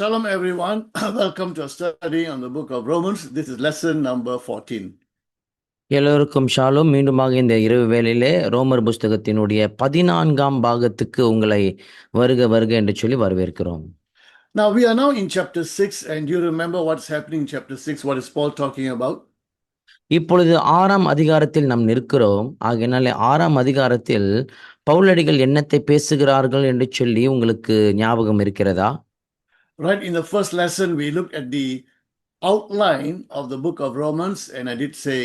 Shalom, everyone. Welcome to our study on the book of Romans. This is lesson number 14. எல்லோருக்கும் ஷாலும். மீண்டுமாக இந்த இரவு வேளையிலே ரோமர் புஸ்தகத்தினுடைய 14ஆம் பாகத்துக்கு உங்களை வருக வருக என்று சொல்லி வரவேற்கிறோம். Now, we are now in chapter 6, and you remember what's happening in chapter 6? What is Paul talking about? இப்பொழுது 6ஆம் அதிகாரத்தில் நாம் நிற்கிறோம். ஆகையினாலே 6ஆம் அதிகாரத்தில் பவுலடிகள் என்னத்தை பேசுகிறார்கள் என்று சொல்லி உங்களுக்கு ஞாபகம் இருக்கிறதா? Right, in the first lesson, we looked at the outline of the book of Romans, and I did say,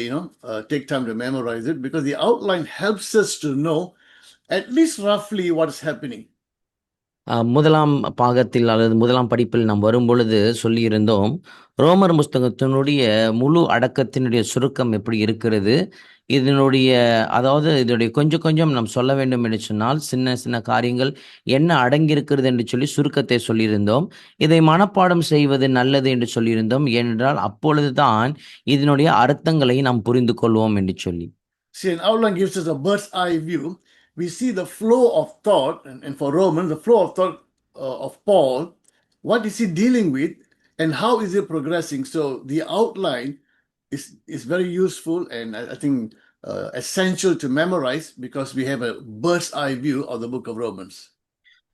take time to memorize it, because the outline helps us to know at least roughly what is happening. முதலாம் பாகத்தில் அல்லது முதலாம் படிப்பில் நாம் வரும்பொழுது சொல்லியிருந்தோம், ரோமர் புஸ்தகத்தினுடைய முழு அடக்கத்தினுடைய சுருக்கம் எப்படி இருக்கிறது, இதனுடைய கொஞ்சம் கொஞ்சம் நாம் சொல்ல வேண்டும் என்று சொன்னால் சின்ன சின்ன காரியங்கள் என்ன அடங்கியிருக்கிறது என்று சொல்லி சுருக்கத்தை சொல்லியிருந்தோம். இதை மனப்பாடம் செய்வது நல்லது என்று சொல்லியிருந்தோம். ஏனென்றால் அப்பொழுதுதான் இதனுடைய அர்த்தங்களை நாம் புரிந்து கொள்வோம் என்று சொல்லி. See, an outline gives us a bird's eye view. We see the flow of thought, and for Romans, the flow of thought of Paul, what is he dealing with and how is he progressing? So the outline is very useful and I think essential to memorize, because we have a bird's eye view of the book of Romans.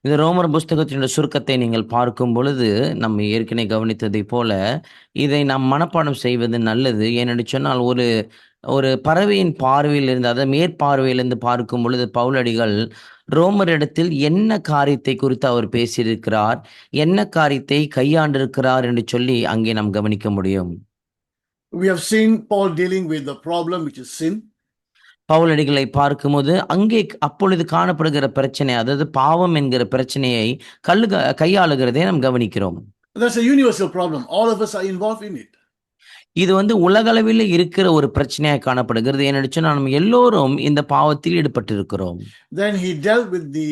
இந்த ரோமர் புஸ்தகத்தினுடைய சுருக்கத்தை நீங்கள் பார்க்கும் பொழுது நம்ம ஏற்கனவே கவனித்ததை போல இதை நாம் மனப்பாடம் செய்வது நல்லது. ஏனென்று சொன்னால் ஒரு பறவையின் பார்வையிலிருந்து, அதாவது மேற்பார்வையிலிருந்து பார்க்கும் பொழுது பவுலடிகள் ரோமரிடத்தில் என்ன காரியத்தை குறித்து அவர் பேசியிருக்கிறார், என்ன காரியத்தை கையாண்டிருக்கிறார் என்று சொல்லி அங்கே நாம் கவனிக்க முடியும். We have seen Paul dealing with the problem which is sin. பவுலடிகளை பார்க்கும்போது அங்கே அப்பொழுது காணப்படுகிற பிரச்சனை, அதாவது பாவம் என்கிற பிரச்சனையை கையாளுகிறதை நாம் கவனிக்கிறோம். That's a universal problem. All of us are involved in it. இது உலகளவில் இருக்கிற ஒரு பிரச்சனையாக காணப்படுகிறது. ஏன்னு சொன்னால் நம்ம எல்லோரும் இந்த பாவத்தில் ஈடுபட்டிருக்கிறோம். Then he dealt with the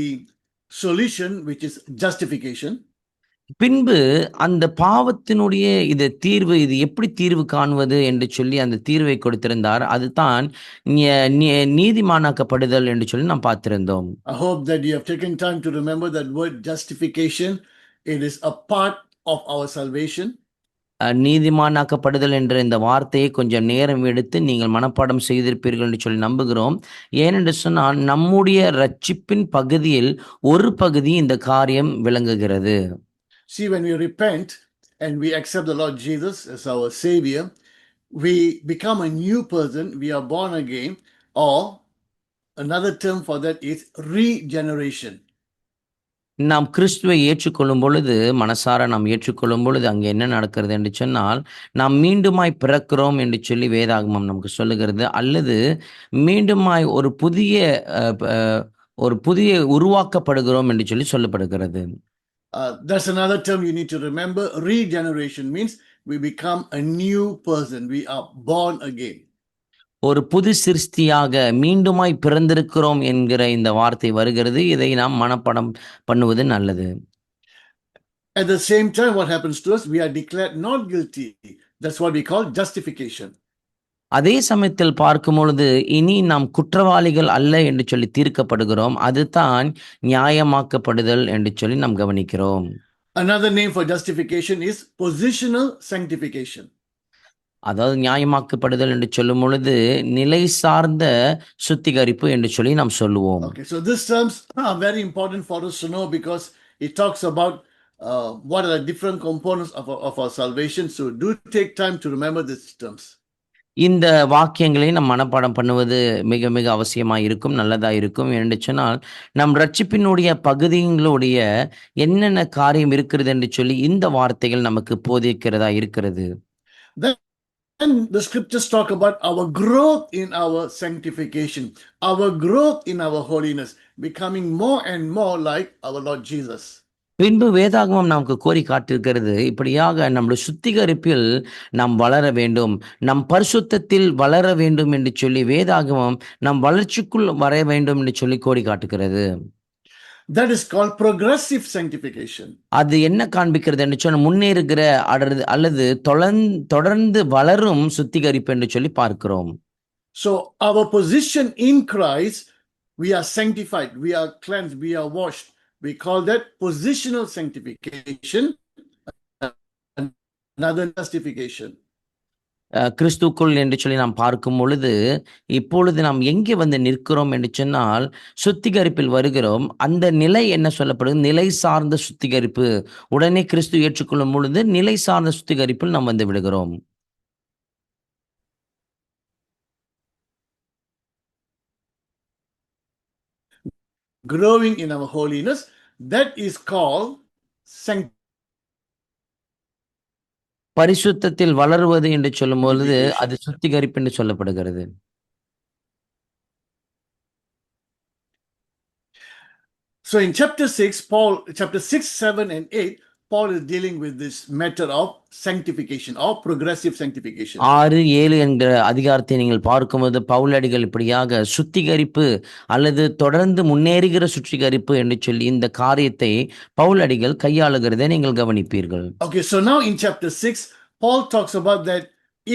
solution, which is justification. பின்பு அந்த பாவத்தினுடைய இது எப்படி தீர்வு காண்பது என்று சொல்லி அந்த தீர்வை கொடுத்திருந்தார். அதுதான் நீதிமானாக்கப்படுதல் என்று சொல்லி நாம் பார்த்திருந்தோம். I hope that you have taken time to remember that word justification. It is a part of our salvation. நீதிமானாக்கப்படுதல் என்ற இந்த வார்த்தையை கொஞ்சம் நேரம் எடுத்து நீங்கள் மனப்பாடம் செய்திருப்பீர்கள் என்று சொல்லி நம்புகிறோம். ஏனென்று சொன்னால் நம்முடைய ரட்சிப்பின் பகுதியில் ஒரு பகுதி இந்த காரியம் விளங்குகிறது. See, when we repent and we accept the Lord Jesus as our Savior, we become a new person, we are born again, or another term for that is regeneration. நாம் கிறிஸ்துவை ஏற்றுக்கொள்ளும் பொழுது, மனசார நாம் ஏற்றுக்கொள்ளும் பொழுது அங்கே என்ன நடக்கிறது என்று சொன்னால், நாம் மீண்டுமாய் பிறக்கிறோம் என்று சொல்லி வேதாகமம் நமக்கு சொல்லுகிறது. அல்லது மீண்டுமாய் ஒரு புதிய உருவாக்கப்படுகிறோம் என்று சொல்லி சொல்லப்படுகிறது. That's another term you need to remember. Regeneration means we become a new person. We are born again. ஒரு புது சிருஷ்டியாக மீண்டுமாய் பிறந்திருக்கிறோம் என்கிற இந்த வார்த்தை வருகிறது. இதை நாம் மனப்பாடம் பண்ணுவது நல்லது. At the same time, what happens to us? We are declared not guilty. That's what we call justification. அதே சமயத்தில் பார்க்கும் பொழுது இனி நாம் குற்றவாளிகள் அல்ல என்று சொல்லி தீர்க்கப்படுகிறோம். அதுதான் நியாயமாக்கப்படுதல் என்று சொல்லி நாம் கவனிக்கிறோம். Another name for justification is positional sanctification. அதாவது நியாயமாக்கப்படுதல் என்று சொல்லும் பொழுது நிலை சார்ந்த சுத்திகரிப்பு என்று சொல்லி நாம் சொல்லுவோம். Okay, so these terms are very important for us to know, because it talks about what are the different components of our salvation. So do take time to remember these terms. இந்த வாக்கியங்களை நம் மனப்பாடம் பண்ணுவது மிக மிக அவசியமாக இருக்கும், நல்லதாக இருக்கும். என்று சொன்னால் நம் ரட்சிப்பினுடைய பகுதிகளுடைய என்னென்ன காரியம் இருக்கிறது என்று சொல்லி இந்த வார்த்தைகள் நமக்கு போதிக்கிறதா இருக்கிறது. Then the scriptures talk about our growth in our sanctification, our growth in our holiness, becoming more and more like our Lord Jesus. பின்பு வேதாகமம் நமக்கு கோரி காட்டிருக்கிறது, இப்படியாக நம்முடைய சுத்திகரிப்பில் நாம் வளர வேண்டும், நம் பரிசுத்தத்தில் வளர வேண்டும் என்று சொல்லி வேதாகமம் நம் வளர்ச்சிக்குள் வர வேண்டும் என்று சொல்லி கோரி காட்டுகிறது. That is called progressive sanctification. அது என்ன காண்பிக்கிறது என்று சொன்ன முன்னேறுகிற அல்லது தொடர்ந்து வளரும் சுத்திகரிப்பு என்று சொல்லி பார்க்கிறோம். So our position in Christ, we are sanctified, we are cleansed, we are washed. We call that positional sanctification. another justification. கிறிஸ்துக்குள் என்று சொல்லி நாம் பார்க்கும் பொழுது இப்பொழுது நாம் எங்கே வந்து நிற்கிறோம் என்று சொன்னால் சுத்திகரிப்பில் வருகிறோம். அந்த நிலை என்ன சொல்லப்படுது? நிலை சார்ந்த சுத்திகரிப்பு. உடனே கிறிஸ்து ஏற்றுக்கொள்ளும் பொழுது நிலை சார்ந்த சுத்திகரிப்பில் நாம் வந்து விடுகிறோம். Growing in our holiness, that is called sanctification. பரிசுத்தத்தில் வளருவது என்று சொல்லும் பொழுது அது சுத்திகரிப்பு என்று சொல்லப்படுகிறது. So in chapter 6, 7 and 8, Paul is dealing with this matter of sanctification or progressive sanctification. 6, 7 என்கிற அதிகாரத்தை நீங்கள் பார்க்கும்போது பவுலடிகள் இப்படியாக சுத்திகரிப்பு அல்லது தொடர்ந்து முன்னேறுகிற சுத்திகரிப்பு என்று சொல்லி இந்த காரியத்தை பவுலடிகள் கையாளுகிறதை நீங்கள் கவனிப்பீர்கள். Okay, so now in chapter 6, Paul talks about that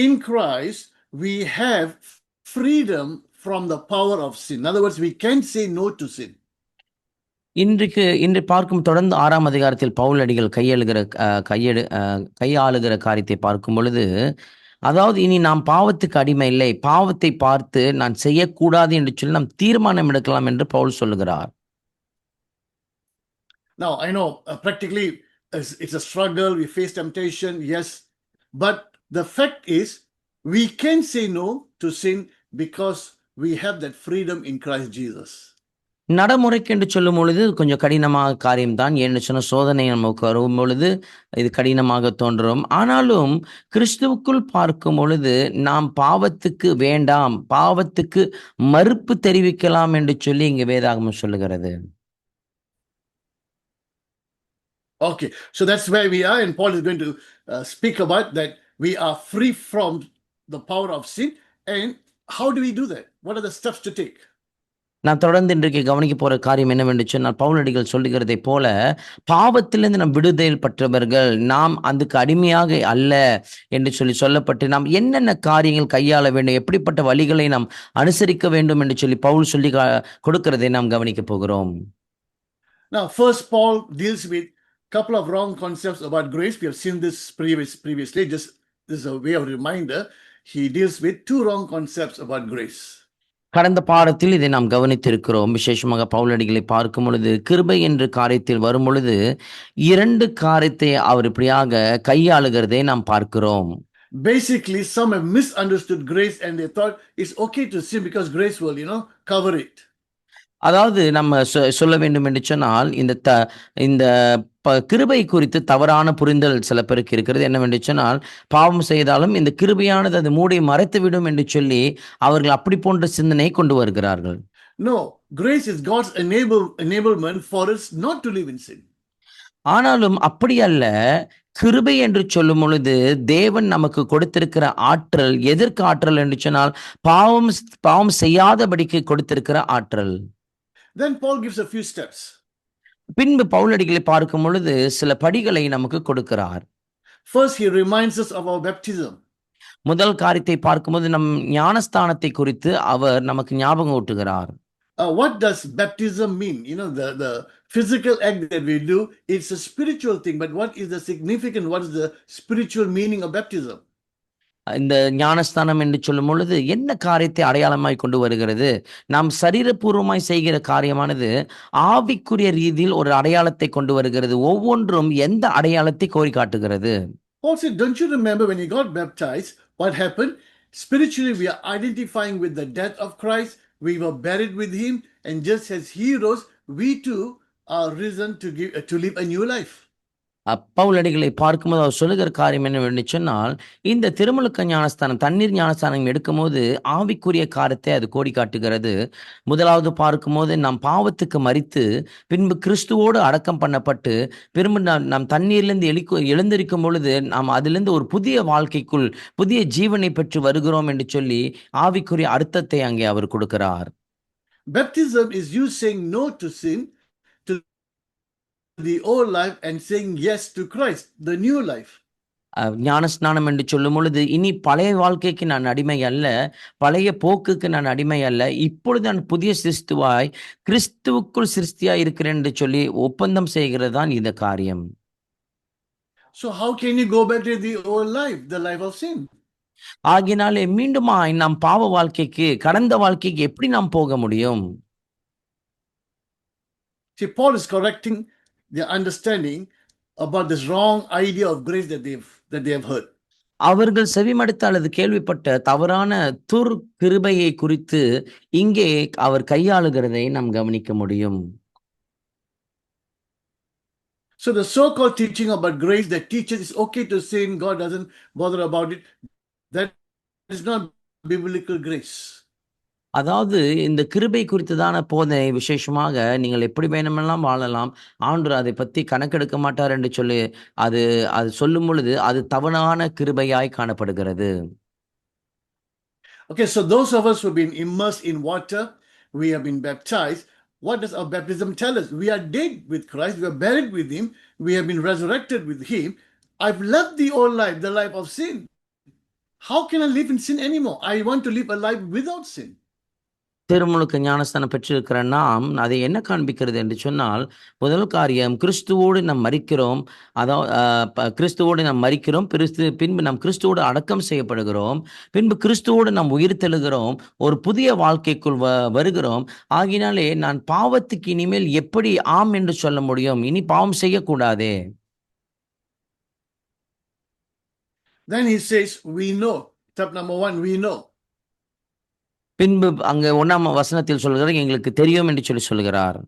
in Christ we have freedom from the power of sin. In other words, we can say no to sin. இன்று பார்க்கும் தொடர்ந்து 6ஆம் அதிகாரத்தில் பவுலடிகள் கையாளுகிற காரியத்தை பார்க்கும் பொழுது, அதாவது இனி நாம் பாவத்துக்கு அடிமை இல்லை, பாவத்தை பார்த்து நான் செய்யக்கூடாது என்று சொல்லி நாம் தீர்மானம் எடுக்கலாம் என்று பவுல் சொல்லுகிறார். Now I know practically it's a struggle, we face temptation, yes, but the fact is we can say no to sin because we have that freedom in Christ Jesus. நடைமுறைக்கு என்று சொல்லும் பொழுது கொஞ்சம் கடினமாக காரியம்தான். ஏன்னு சொன்ன சோதனை நமக்கு வரும் பொழுது இது கடினமாக தோன்றும். ஆனாலும் கிறிஸ்துவுக்குள் பார்க்கும் பொழுது நாம் பாவத்துக்கு வேண்டாம், பாவத்துக்கு மறுப்பு தெரிவிக்கலாம் என்று சொல்லி இங்கு வேதாகமம் சொல்லுகிறது. Okay, so that's where we are, and Paul is going to speak about that we are free from the power of sin. And how do we do that? What are the steps to take? நான் தொடர்ந்து இன்றைக்கு கவனிக்க போற காரியம் என்னவென்று சொன்னால் பவுலடிகள் சொல்லுகிறதை போல பாவத்திலிருந்து நாம் விடுதலை பெற்றவர்கள், நாம் அதுக்கு அடிமையாக அல்ல என்று சொல்லப்பட்டு நாம் என்னென்ன காரியங்கள் கையாள வேண்டும், எப்படிப்பட்ட வழிகளை நாம் அனுசரிக்க வேண்டும் என்று சொல்லி பவுல் சொல்லி கொடுக்கிறதை நாம் கவனிக்க போகிறோம். Now first Paul deals with couple of wrong concepts about grace. We have seen this previously. Just this is a way of reminder. He deals with two wrong concepts about grace. கடந்த பாடத்தில் இதை நாம் கவனித்திருக்கிறோம். விசேஷமாக பவுலடிகளை பார்க்கும் பொழுது கிருபை என்ற காரியத்தில் வரும் பொழுது 2 காரியத்தை அவர் இப்படியாக கையாளுகிறதை நாம் பார்க்கிறோம். Basically, some have misunderstood grace and they thought it's okay to sin because grace will, cover it. அதாவது நம்ம சொல்ல வேண்டும் என்று சொன்னால் இந்த கிருபை குறித்து தவறான புரிதல் சில பேருக்கு இருக்கிறது. என்னவென்று சொன்னால் பாவம் செய்தாலும் இந்த கிருபையானது அது மூடி மறைத்து விடும் என்று சொல்லி அவர்கள் அப்படி போன்ற சிந்தனை கொண்டு வருகிறார்கள். No, grace is God's enablement for us not to live in sin. ஆனாலும் அப்படி அல்ல. கிருபை என்று சொல்லும் பொழுது தேவன் நமக்கு கொடுத்திருக்கிற ஆற்றல் எதற்கு ஆற்றல் என்று சொன்னால் பாவம் செய்யாதபடிக்கு கொடுத்திருக்கிற ஆற்றல். Then Paul gives a few steps. பின்பு பவுலடிகளை பார்க்கும் பொழுது சில படிகளை நமக்கு கொடுக்கிறார். First he reminds us of our baptism. முதல் காரியத்தை பார்க்கும்போது நம் ஞானஸ்தானத்தை குறித்து அவர் நமக்கு ஞாபகம் ஊட்டுகிறார். What does baptism mean? The physical act that we do, it's a spiritual thing, but what is the significance? What is the spiritual meaning of baptism? இந்த ஞானஸ்தானம் என்று சொல்லும் பொழுது என்ன காரியத்தை அடையாளமாய் கொண்டு வருகிறது? நாம் சரீரபூர்வமாய் செய்கிற காரியமானது ஆவிக்குரிய ரீதியில் ஒரு அடையாளத்தை கொண்டு வருகிறது. ஒவ்வொன்றும் எந்த அடையாளத்தை கோரி காட்டுகிறது? Paul said, don't you remember when you got baptized, what happened? Spiritually, we are identifying with the death of Christ. We were buried with him, and just as he rose, we too are risen to live a new life. பவுலடிகளை பார்க்கும்போது அவர் சொல்லுகிற காரியம் என்னவென்று சொன்னால் இந்த திருமுழுக்கு ஞானஸ்தானம் தண்ணீர் ஞானஸ்தானம் எடுக்கும்போது ஆவிக்குரிய காரியத்தை அது கோடி காட்டுகிறது. முதலாவது பார்க்கும்போது நாம் பாவத்துக்கு மரித்து பின்பு கிறிஸ்துவோடு அடக்கம் பண்ணப்பட்டு பின்பு நாம் தண்ணீர்லேருந்து எழுந்திருக்கும் பொழுது நாம் அதிலிருந்து ஒரு புதிய வாழ்க்கைக்குள் புதிய ஜீவனை பெற்று வருகிறோம் என்று சொல்லி ஆவிக்குரிய அர்த்தத்தை அங்கே அவர் கொடுக்கிறார். Baptism is you saying no to sin, to the old life, and saying yes to Christ, the new life. ஞானஸ்நானம் என்று சொல்லும் பொழுது இனி பழைய வாழ்க்கைக்கு நான் அடிமை அல்ல, பழைய போக்குக்கு நான் அடிமை அல்ல, இப்பொழுது நான் புதிய சிருஷ்டுவாய் கிறிஸ்துவுக்குள் சிருஷ்டியாய் இருக்கிறேன் என்று சொல்லி ஒப்பந்தம் செய்கிறது தான் இந்த காரியம். So how can you go back to the old life, the life of sin? ஆகினாலே மீண்டுமாய் நாம் பாவ வாழ்க்கைக்கு, கடந்த வாழ்க்கைக்கு எப்படி நாம் போக முடியும்? See, Paul is correcting their understanding about this wrong idea of grace that they have heard. அவர்கள் செவிமடுத்த அல்லது கேள்விப்பட்ட தவறான கிருபையை குறித்து இங்கே அவர் கையாளுகிறதை நாம் கவனிக்க முடியும். So the so-called teaching about grace that teaches it's okay to sin, God doesn't bother about it, that is not biblical grace. அதாவது இந்த கிருபை குறித்ததான போதனை விசேஷமாக நீங்கள் எப்படி வேணுமெல்லாம் வாழலாம், ஆண்டவர் அதை பற்றி கணக்கெடுக்க மாட்டார் என்று சொல்லி அது அது சொல்லும் பொழுது அது தவறான கிருபையாய் காணப்படுகிறது. Okay, so those of us who have been immersed in water, we have been baptized. What does our baptism tell us? We are dead with Christ, we are buried with Him, we have been resurrected with Him. I've left the old life, the life of sin. How can I live in sin anymore? I want to live a life without sin. திருமுழுக்கு ஞானஸ்தானம் பெற்றிருக்கிற நாம் அதை என்ன காண்பிக்கிறது என்று சொன்னால், முதல் காரியம் கிறிஸ்துவோடு நாம் மரிக்கிறோம். கிறிஸ்துவோடு நாம் மரிக்கிறோம், பின்பு நாம் கிறிஸ்துவோடு அடக்கம் செய்யப்படுகிறோம், பின்பு கிறிஸ்துவோடு நாம் உயிர் தெழுகிறோம், ஒரு புதிய வாழ்க்கைக்குள் வருகிறோம். ஆகினாலே நான் பாவத்துக்கு இனிமேல் எப்படி ஆம் என்று சொல்ல முடியும்? இனி பாவம் செய்யக்கூடாதே. Then he says, we know. Step number 1, we know. பின்பு அங்க 1ஆம் வசனத்தில் சொல்கிறார், எங்களுக்கு தெரியும் என்று சொல்லி சொல்கிறார்.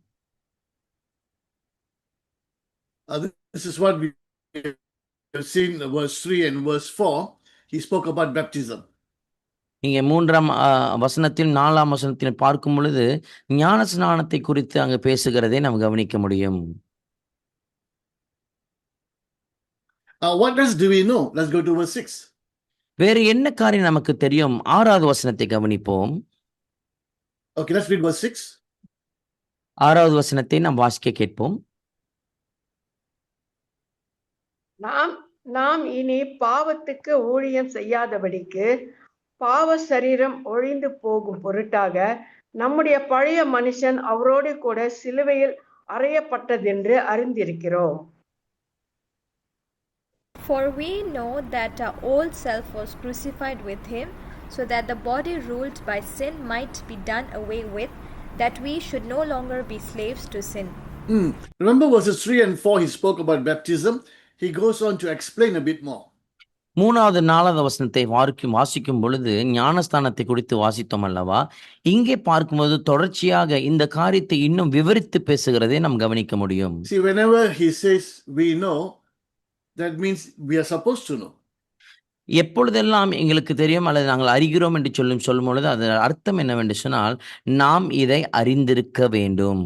This is what we have seen in verse 3 and verse 4. He spoke about baptism. இங்கே 3ஆம் வசனத்தில் 4ஆம் வசனத்தில் பார்க்கும் பொழுது ஞான ஸ்நானத்தை குறித்து அங்கு பேசுகிறதை நாம் கவனிக்க முடியும். What else do we know? Let's go to verse 6. வேறு என்ன காரியம் நமக்கு தெரியும்? 6வது வசனத்தை கவனிப்போம். Okay, let's read verse 6. 6வது வசனத்தை நாம் வாசிக்க கேட்போம். நாம் இனி பாவத்துக்கு ஊழியம் செய்யாதபடிக்கு பாவ சரீரம் ஒழிந்து போகும் பொருட்டாக நம்முடைய பழைய மனுஷன் அவரோடு கூட சிலுவையில் அறையப்பட்டதென்று அறிந்திருக்கிறோம். For we know that our old self was crucified with him, so that the body ruled by sin might be done away with, that we should no longer be slaves to sin. Remember verses 3 and 4, he spoke about baptism. He goes on to explain a bit more. 3வது 4வது வசனத்தை வாசிக்கும் பொழுது ஞானஸ்தானத்தை குறித்து வாசித்தோம் அல்லவா? இங்கே பார்க்கும்போது தொடர்ச்சியாக இந்த காரியத்தை இன்னும் விவரித்து பேசுகிறதை நாம் கவனிக்க முடியும். See, whenever he says we know, that means we are supposed to know. எப்பொழுதெல்லாம் எங்களுக்கு தெரியும் அல்லது நாங்கள் அறிகிறோம் என்று சொல்லும் பொழுது அது அர்த்தம் என்னவென்று சொன்னால், நாம் இதை அறிந்திருக்க வேண்டும்.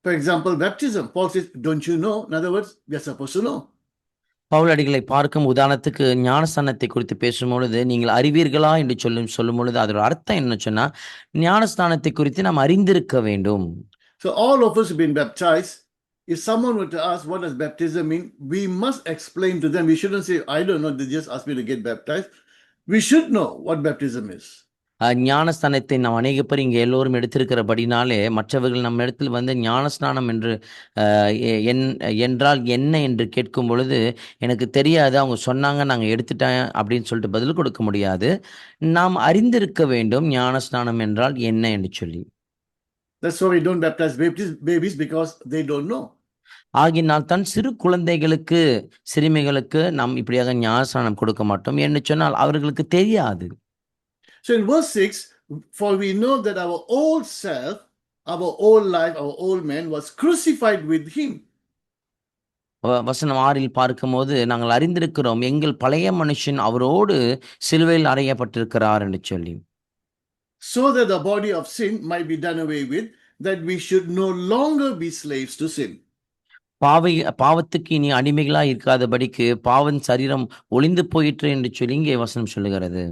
For example, baptism. Paul says, don't you know? In other words, we are supposed to know. பவுலடிகளை பார்க்கும் உதாரணத்துக்கு ஞானஸ்தானத்தை குறித்து பேசும் பொழுது நீங்கள் அறிவீர்களா என்று சொல்லும் பொழுது அதோட அர்த்தம் என்ன சொன்னா, ஞானஸ்தானத்தை குறித்து நாம் அறிந்திருக்க வேண்டும். So all of us have been baptized. If someone were to ask what does baptism mean, we must explain to them. We shouldn't say, I don't know, they just asked me to get baptized. We should know what baptism is. ஞானஸ்தானத்தை நாம் அநேக பேர் இங்கே எல்லோரும் எடுத்திருக்கிறபடினாலே மற்றவர்கள் நம்ம இடத்தில் வந்து ஞானஸ்நானம் என்று என்றால் என்ன என்று கேட்கும் பொழுது எனக்கு தெரியாது, அவங்க சொன்னாங்க நாங்கள் எடுத்துட்டேன் அப்படின்னு சொல்லிட்டு பதில் கொடுக்க முடியாது. நாம் அறிந்திருக்க வேண்டும் ஞானஸ்நானம் என்றால் என்ன என்று சொல்லி. That's why we don't baptize babies because they don't know. ஆகினால் தான் சிறு குழந்தைகளுக்கு சிறுமிகளுக்கு நாம் இப்படியாக ஞானஸ்நானம் கொடுக்க மாட்டோம் என்று சொன்னால் அவர்களுக்கு தெரியாது. So in verse 6, for we know that our old self, our old life, our old man was crucified with him. வசனம் 6 பார்க்கும்போது நாங்கள் அறிந்திருக்கிறோம் எங்கள் பழைய மனுஷன் அவரோடு சிலுவையில் அறையப்பட்டிருக்கிறார் என்று சொல்லி. So that the body of sin might be done away with, that we should no longer be slaves to sin. பாவத்துக்கு இனி அடிமைகளா இருக்காதபடிக்கு பாவன் சரீரம் ஒளிந்து போயிற்று என்று சொல்லி இங்கே வசனம் சொல்லுகிறது.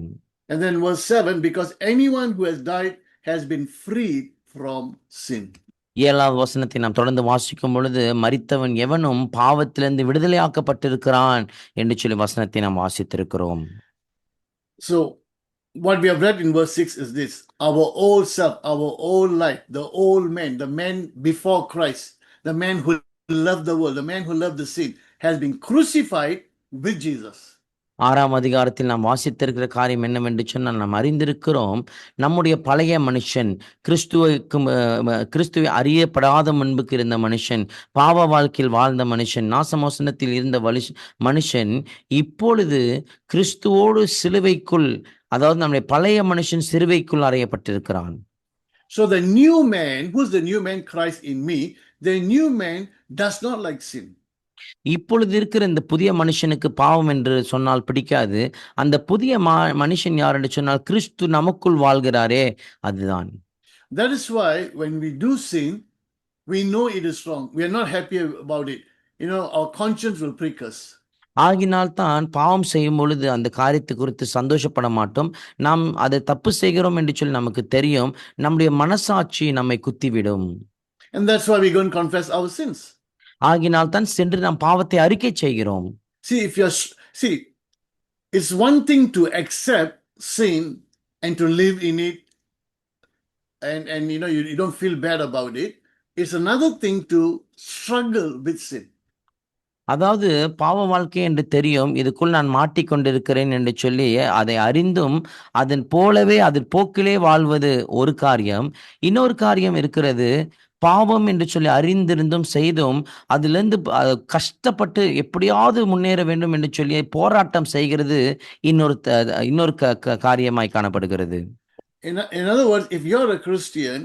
And then verse 7, because anyone who has died has been freed from sin. 7வது வசனத்தை நாம் தொடர்ந்து வாசிக்கும் பொழுது மரித்தவன் எவனும் பாவத்திலிருந்து விடுதலையாக்கப்பட்டிருக்கிறான் என்று சொல்லி வசனத்தை நாம் வாசித்திருக்கிறோம். So what we have read in verse 6 is this: our old self, our old life, the old man, the man before Christ, the man who loved the world, the man who loved the sin, has been crucified with Jesus. 6ஆம் அதிகாரத்தில் நாம் வாசித்திருக்கிற காரியம் என்னவென்று சொன்னால் நாம் அறிந்திருக்கிறோம், நம்முடைய பழைய மனுஷன் கிறிஸ்துவை அறியப்படாத முன்புக்கு இருந்த மனுஷன், பாவ வாழ்க்கையில் வாழ்ந்த மனுஷன், நாசமோசனத்தில் இருந்த மனுஷன் இப்பொழுது கிறிஸ்துவோடு சிலுவைக்குள், அதாவது நம்முடைய பழைய மனுஷன் சிலுவைக்குள் அறையப்பட்டிருக்கிறான். So the new man, who's the new man? Christ in me. The new man does not like sin. இப்பொழுது இருக்கிற இந்த புதிய மனுஷனுக்கு பாவம் என்று சொன்னால் பிடிக்காது. அந்த புதிய மனுஷன் யார் என்று சொன்னால் கிறிஸ்து நமக்குள் வாழ்கிறாரே, அதுதான். That is why when we do sin, we know it is wrong. We are not happy about it. Our conscience will prick us. ஆகினால் தான் பாவம் செய்யும் பொழுது அந்த காரியத்தை குறித்து சந்தோஷப்பட மாட்டோம். நாம் அதை தப்பு செய்கிறோம் என்று சொல்லி நமக்கு தெரியும். நம்முடைய மனசாட்சி நம்மை குத்திவிடும். And that's why we go and confess our sins. ஆகினால் தான் சென்று நாம் பாவத்தை அறிக்கை செய்கிறோம். See, it's one thing to accept sin and to live in it, and you don't feel bad about it. It's another thing to struggle with sin. அதாவது பாவ வாழ்க்கை என்று தெரியும், இதுக்குள் நான் மாட்டிக்கொண்டிருக்கிறேன் என்று சொல்லி அதை அறிந்தும் அதன் போலவே அதன் போக்கிலே வாழ்வது ஒரு காரியம். இன்னொரு காரியம் இருக்கிறது, பாவம் என்று சொல்லி அறிந்திருந்தும் செய்தும் அதிலிருந்து கஷ்டப்பட்டு எப்படியாவது முன்னேற வேண்டும் என்று சொல்லி போராட்டம் செய்கிறது இன்னொரு காரியமாய் காணப்படுகிறது. In other words, if you're a Christian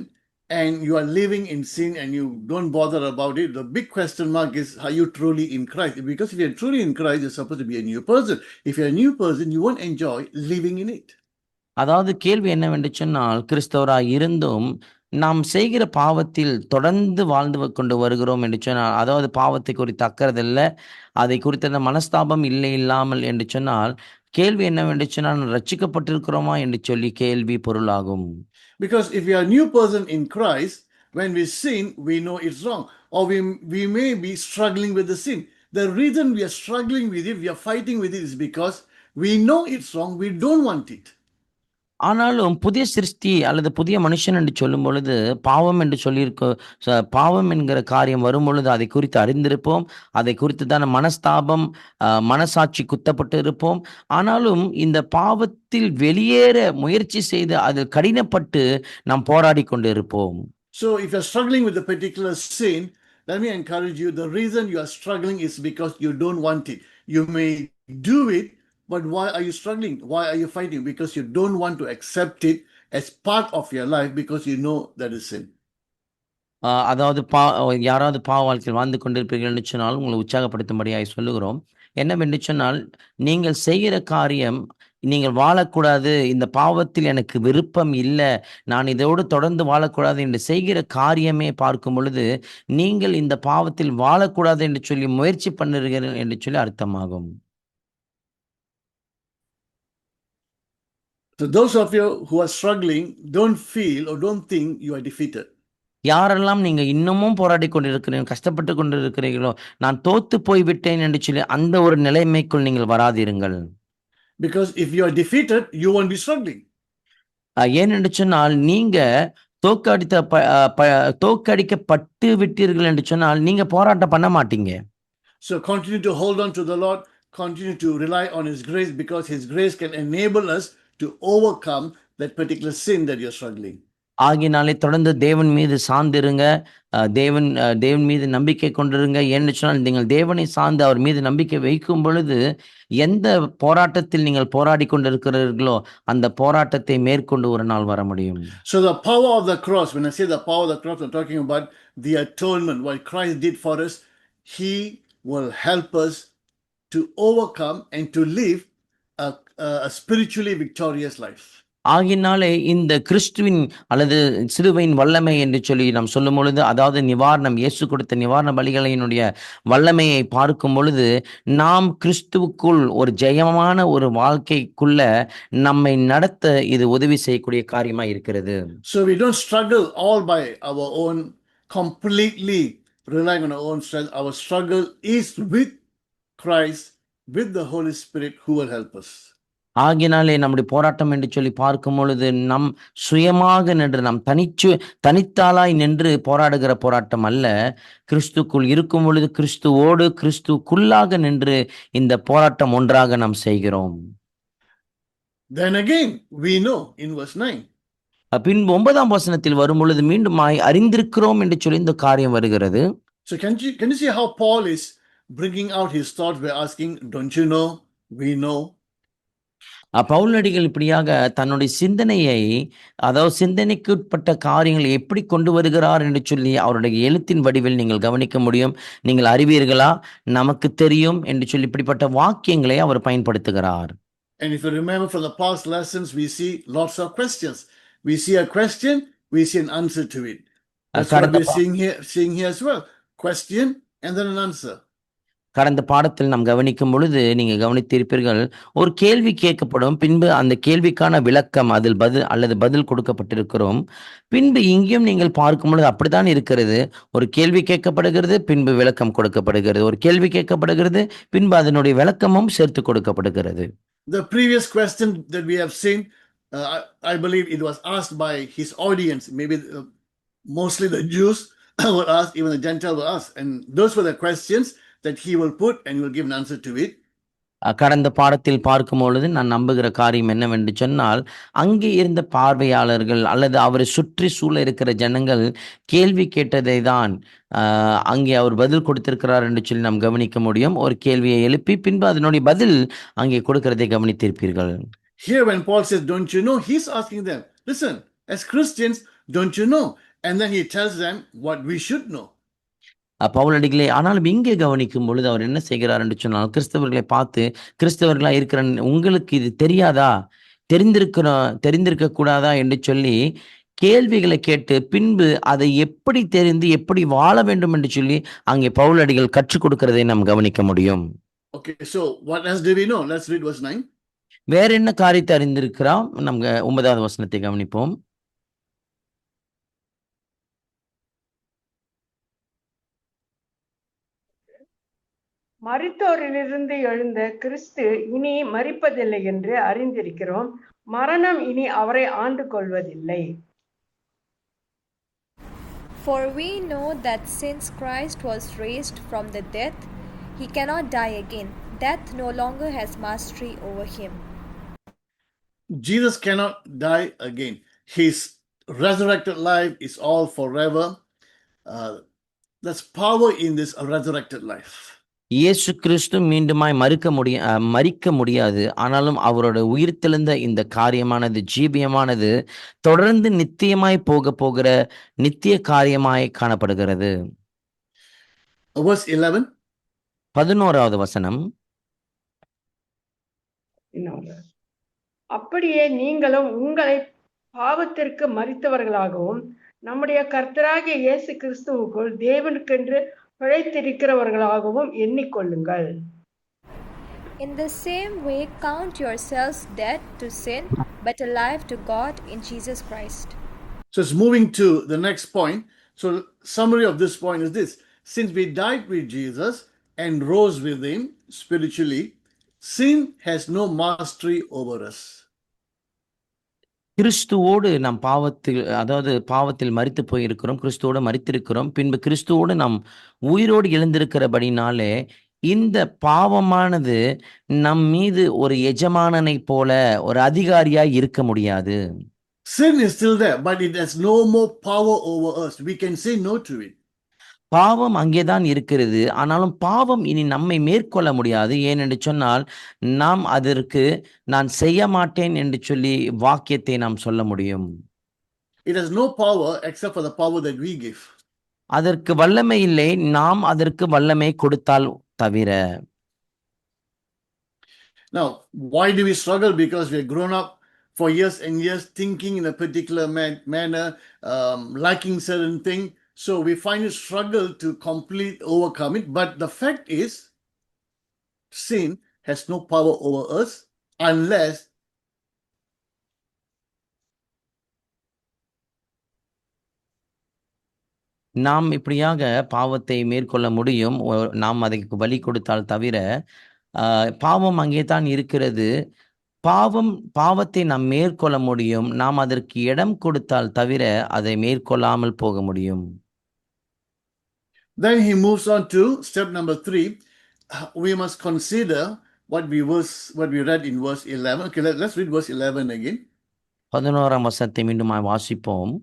and you are living in sin and you don't bother about it, the big question mark is, are you truly in Christ? Because if you're truly in Christ, you're supposed to be a new person. If you're a new person, you won't enjoy living in it. அதாவது கேள்வி என்னவென்று சொன்னால், கிறிஸ்தவராய் இருந்தும் நாம் செய்கிற பாவத்தில் தொடர்ந்து வாழ்ந்து கொண்டு வருகிறோம் என்று சொன்னால், அதாவது பாவத்தை குறித்து அக்கறதில்லை, அதை குறித்த மனஸ்தாபம் இல்லாமல் என்று சொன்னால், கேள்வி என்னவென்று சொன்னால் ரட்சிக்கப்பட்டிருக்கிறோமா என்று சொல்லி கேள்வி பொருளாகும். Because if we are a new person in Christ, when we sin, we know it's wrong, or we may be struggling with the sin. The reason we are struggling with it, we are fighting with it, is because we know it's wrong, we don't want it. ஆனாலும் புதிய சிருஷ்டி அல்லது புதிய மனுஷன் என்று சொல்லும் பொழுது பாவம் என்று பாவம் என்கிற காரியம் வரும் பொழுது அதை குறித்து அறிந்திருப்போம், அதை குறித்து தான் மனஸ்தாபம், மனசாட்சி குத்தப்பட்டு இருப்போம். ஆனாலும் இந்த பாவத்தில் வெளியேற முயற்சி செய்து அதில் கடினப்பட்டு நாம் போராடி கொண்டு இருப்போம். So if you're struggling with a particular sin, let me encourage you, the reason you are struggling is because you don't want it. You may do it, but why are you struggling? Why are you fighting? Because you don't want to accept it as part of your life, because you know that is sin. அதாவது யாராவது பாவ வாழ்க்கையில் வாழ்ந்து கொண்டிருப்பீர்கள் சொன்னால் உங்களை உற்சாகப்படுத்தும்படியாக சொல்லுகிறோம். என்னவென்று சொன்னால், நீங்கள் செய்கிற காரியம், நீங்கள் வாழக்கூடாது, இந்த பாவத்தில் எனக்கு விருப்பம் இல்லை, நான் இதோடு தொடர்ந்து வாழக்கூடாது என்று செய்கிற காரியமே பார்க்கும் பொழுது நீங்கள் இந்த பாவத்தில் வாழக்கூடாது என்று சொல்லி முயற்சி பண்ணுகிறீர்கள் என்று சொல்லி அர்த்தமாகும். So those of you who are struggling, don't feel or don't think you are defeated. யாரெல்லாம் நீங்க இன்னமும் போராடி கொண்டிருக்கிறீர்கள், கஷ்டப்பட்டு கொண்டிருக்கிறீர்களோ, நான் தோத்து போய் விட்டேன் என்று சொல்லி அந்த ஒரு நிலைமைக்குள் நீங்கள் வராதிருங்கள். Because if you are defeated, you won't be struggling. ஏனென்று சொன்னால், நீங்க தோற்கடிக்கப்பட்டு விட்டீர்கள் என்று சொன்னால் நீங்க போராட்டம் பண்ண மாட்டீங்க. So continue to hold on to the Lord, continue to rely on His grace, because His grace can enable us to overcome that particular sin that you're struggling. ஆகினாலே தொடர்ந்து தேவன் மீது சார்ந்திருங்க, தேவன் மீது நம்பிக்கை கொண்டிருங்க. ஏன்னு சொன்னால், நீங்கள் தேவனை சார்ந்து அவர் மீது நம்பிக்கை வைக்கும் பொழுது எந்த போராட்டத்தில் நீங்கள் போராடி கொண்டிருக்கிறீர்களோ அந்த போராட்டத்தை மேற்கொண்டு ஒரு நாள் வர முடியும். So the power of the cross, when I say the power of the cross, I'm talking about the atonement, what Christ did for us. He will help us to overcome and to live a spiritually victorious life. ஆகினாலே இந்த கிறிஸ்துவின் அல்லது சிலுவையின் வல்லமை என்று சொல்லி நாம் சொல்லும் பொழுது, அதாவது நிவாரணம், இயேசு கொடுத்த நிவாரண பலிகளினுடைய வல்லமையை பார்க்கும் பொழுது, நாம் கிறிஸ்துவுக்குள் ஒரு ஜெயமான ஒரு வாழ்க்கைக்குள்ள நம்மை நடத்த இது உதவி செய்யக்கூடிய காரியமா இருக்கிறது. So we don't struggle all by our own, completely relying on our own strength. Our struggle is with Christ, with the Holy Spirit who will help us. ஆகினாலே நம்முடைய போராட்டம் என்று சொல்லி பார்க்கும் பொழுது நம் சுயமாக நின்று நாம் தனித்தாளாய் நின்று போராடுகிற போராட்டம் அல்ல. கிறிஸ்துக்குள் இருக்கும் பொழுது கிறிஸ்துவோடு கிறிஸ்துக்குள்ளாக நின்று இந்த போராட்டம் ஒன்றாக நாம் செய்கிறோம். Then again, we know in verse 9. பின்பு 9ஆம் வசனத்தில் வரும் பொழுது மீண்டுமாய் அறிந்திருக்கிறோம் என்று சொல்லி இந்த காரியம் வருகிறது. So can you see how Paul is bringing out his thoughts by asking, don't you know? We know. பவுலடிகள் இப்படியாக தன்னுடைய சிந்தனையை, அதாவது சிந்தனைக்குட்பட்ட காரியங்களை எப்படி கொண்டு வருகிறார் என்று சொல்லி அவருடைய எழுத்தின் வடிவில் நீங்கள் கவனிக்க முடியும். நீங்கள் அறிவீர்களா, நமக்கு தெரியும் என்று சொல்லி இப்படிப்பட்ட வாக்கியங்களை அவர் பயன்படுத்துகிறார். And if you remember from the past lessons, we see lots of questions. We see a question, we see an answer to it. That's what we're seeing here as well. Question and then an answer. கடந்த பாடத்தில் நாம் கவனிக்கும் பொழுது நீங்க கவனித்திருப்பீர்கள், ஒரு கேள்வி கேட்கப்படும், பின்பு அந்த கேள்விக்கான விளக்கம் அதில் பதில் கொடுக்கப்பட்டிருக்கிறோம். பின்பு இங்கேயும் நீங்கள் பார்க்கும் பொழுது அப்படித்தான் இருக்கிறது. ஒரு கேள்வி கேட்கப்படுகிறது, பின்பு விளக்கம் கொடுக்கப்படுகிறது. ஒரு கேள்வி கேட்கப்படுகிறது, பின்பு அதனுடைய விளக்கமும் சேர்த்து கொடுக்கப்படுகிறது. The previous question that we have seen, I believe it was asked by his audience. Maybe mostly the Jews were asked, even the Gentiles were asked. And those were the questions that he will put and he will give an answer to it. கடந்த பாடத்தில் பார்க்கும் பொழுது நான் நம்புகிற காரியம் என்னவென்று சொன்னால், அங்கே இருந்த பார்வையாளர்கள் அல்லது அவரை சுற்றி சூழ இருக்கிற ஜனங்கள் கேள்வி கேட்டதை தான் அங்கே அவர் பதில் கொடுத்திருக்கிறார் என்று சொல்லி நாம் கவனிக்க முடியும். ஒரு கேள்வியை எழுப்பி பின்பு அதனுடைய பதில் அங்கே கொடுக்கிறதை கவனித்திருப்பீர்கள். Here when Paul says, don't you know, he's asking them, listen, as Christians, don't you know? And then he tells them what we should know. பவுலடிகளே, ஆனாலும் இங்கே கவனிக்கும் பொழுது அவர் என்ன செய்கிறார் என்று சொன்னால், கிறிஸ்தவர்களை பார்த்து, கிறிஸ்தவர்களா இருக்கிற உங்களுக்கு இது தெரியாதா, தெரிந்திருக்க கூடாதா என்று சொல்லி கேள்விகளை கேட்டு பின்பு அதை எப்படி தெரிந்து எப்படி வாழ வேண்டும் என்று சொல்லி அங்கே பவுலடிகள் கற்றுக் கொடுக்கிறதை நாம் கவனிக்க முடியும். Okay, so what else do we know? Let's read verse 9. வேற என்ன காரியத்தை அறிந்திருக்கிறோம்? நம்ம 9வது வசனத்தை கவனிப்போம். மரித்தோரிலிருந்து எழுந்த கிறிஸ்து இனி மரிப்பதில்லை என்று அறிந்திருக்கிறோம். மரணம் இனி அவரை ஆண்டு கொள்வதில்லை. For we know that since Christ was raised from the dead, he cannot die again. Death no longer has mastery over him. Jesus cannot die again. His resurrected life is all forever. There's power in this resurrected life. இயேசு கிறிஸ்து மீண்டுமாய் மரிக்க முடியாது. ஆனாலும் அவரோட உயிர்த்தெழுந்த இந்த காரியமானது, ஜீவியமானது தொடர்ந்து நித்தியமாய் போகிற நித்திய காரியமாய் காணப்படுகிறது. Verse 11. 11வது வசனம். அப்படியே நீங்களும் உங்களை பாவத்திற்கு மரித்தவர்களாகவும் நம்முடைய கர்த்தராகிய இயேசு கிறிஸ்துவுக்குள் தேவனுக்கென்று பிழைத்திருக்கிறவர்களாகவும் எண்ணிக்கொள்ளுங்கள். In the same way count yourselves dead to sin but alive to God in Jesus Christ. So it's moving to the next point. So summary of this point is this: since we died with Jesus and rose with him spiritually, sin has no mastery over us. கிறிஸ்துவோடு நாம் பாவத்தில் மரித்து போயிருக்கிறோம், கிறிஸ்துவோடு மரித்திருக்கிறோம். பின்பு கிறிஸ்துவோடு நாம் உயிரோடு எழுந்திருக்கிறபடினாலே இந்த பாவமானது நம் மீது ஒரு எஜமானனை போல ஒரு அதிகாரியாய் இருக்க முடியாது. Sin is still there, but it has no more power over us. We can say no to it. பாவம் அங்கேதான் இருக்கிறது. ஆனாலும் பாவம் இனி நம்மை மேற்கொள்ள முடியாது. ஏனென்று சொன்னால் நாம் அதற்கு நான் செய்ய மாட்டேன் என்று சொல்லி வாக்கியத்தை நாம் சொல்ல முடியும். It has no power except for the power that we give. அதற்கு வல்லமை இல்லை, நாம் அதற்கு வல்லமை கொடுத்தால் தவிர. Now, why do we struggle? Because we have grown up for years and years thinking in a particular manner, liking certain thing. So we find it struggle to overcome it. But the fact is, sin has no power over us unless நாம் இப்படியாக பாவத்தை மேற்கொள்ள முடியும், நாம் அதற்கு பலி கொடுத்தால் தவிர. பாவம் அங்கே தான் இருக்கிறது. பாவத்தை நாம் மேற்கொள்ள முடியும். நாம் அதற்கு இடம் கொடுத்தால் தவிர அதை மேற்கொள்ளாமல் போக முடியும். Then he moves on to step number 3. We must consider what we read in verse 11. Okay, let's read verse 11 again. 11ஆம் வசனத்தை மீண்டும் வாசிப்போம்.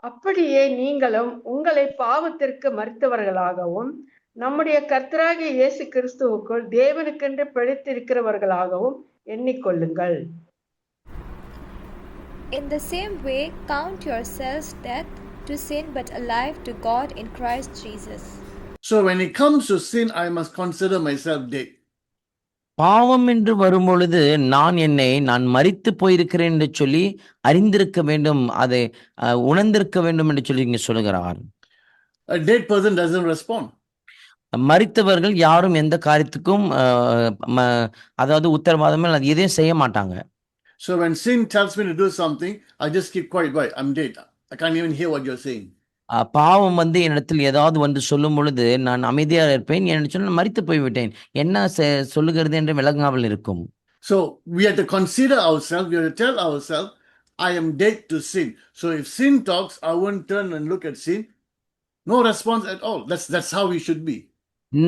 அப்படியே நீங்களும் உங்களை பாவத்திற்கு மரித்தவர்களாகவும் நம்முடைய கர்த்தராகிய இயேசு கிறிஸ்துவுக்குள் தேவனுக்கென்று பிழைத்திருக்கிறவர்களாகவும் எண்ணிக்கொள்ளுங்கள். In the same way, count yourselves dead to sin but alive to God in Christ Jesus. So when it comes to sin, I must consider myself dead. பாவம் என்று வரும்பொழுது நான் மரித்து போயிருக்கிறேன் என்று சொல்லி அறிந்திருக்க வேண்டும், அதை உணர்ந்திருக்க வேண்டும் என்று சொல்லி இங்க சொல்லுகிறார். A dead person doesn't respond. மரித்தவர்கள் யாரும் எந்த காரியத்துக்கும் அதாவது உத்தரவாதமே எதையும் செய்ய மாட்டாங்க. So when sin tells me to do something, I just keep quiet. Why? I'm dead. I can't even hear what you're saying. பாவம் என்னிடத்தில் ஏதாவது சொல்லும் பொழுது நான் அமைதியாக இருப்பேன். என்ன சொன்ன மரித்து போய்விட்டேன், என்ன சொல்லுகிறது என்று விளங்காமல் இருக்கும். So we have to consider ourselves. We have to tell ourselves, I am dead to sin. So if sin talks, I won't turn and look at sin. No response at all. That's how we should be.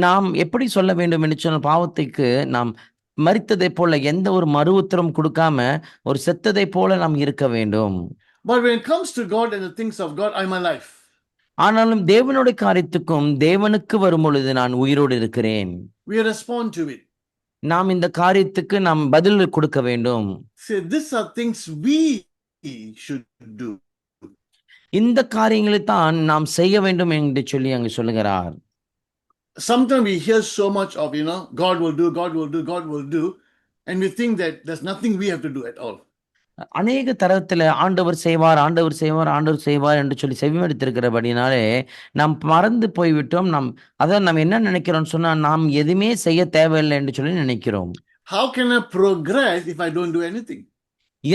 நாம் எப்படி சொல்ல வேண்டும் என்று சொன்ன பாவத்துக்கு நாம் மரித்ததை போல எந்த ஒரு மறு உத்தரம் கொடுக்காம ஒரு செத்ததை போல நாம் இருக்க வேண்டும். But when it comes to God and the things of God, I'm alive. ஆனாலும் தேவனுடைய காரியத்துக்கும் தேவனுக்கு வரும் பொழுது நான் உயிரோடு இருக்கிறேன். We respond to it. நாம் இந்த காரியத்துக்கு நாம் பதில் கொடுக்க வேண்டும். Say, these are things we should do. இந்த காரியங்களை தான் நாம் செய்ய வேண்டும் என்று சொல்லி அங்கு சொல்லுகிறார். Sometimes we hear so much of, God will do, God will do, God will do, and we think that there's nothing we have to do at all. அநேக தரத்துல ஆண்டவர் செய்வார், ஆண்டவர் செய்வார், ஆண்டவர் செய்வார் என்று சொல்லி செவிமடுத்திருக்கிறபடினாலே நாம் மறந்து போய்விட்டோம். நம்ம என்ன நினைக்கிறோம் சொன்னா, நாம் எதுவுமே செய்ய தேவையில்லை என்று சொல்லி நினைக்கிறோம். How can I progress if I don't do anything?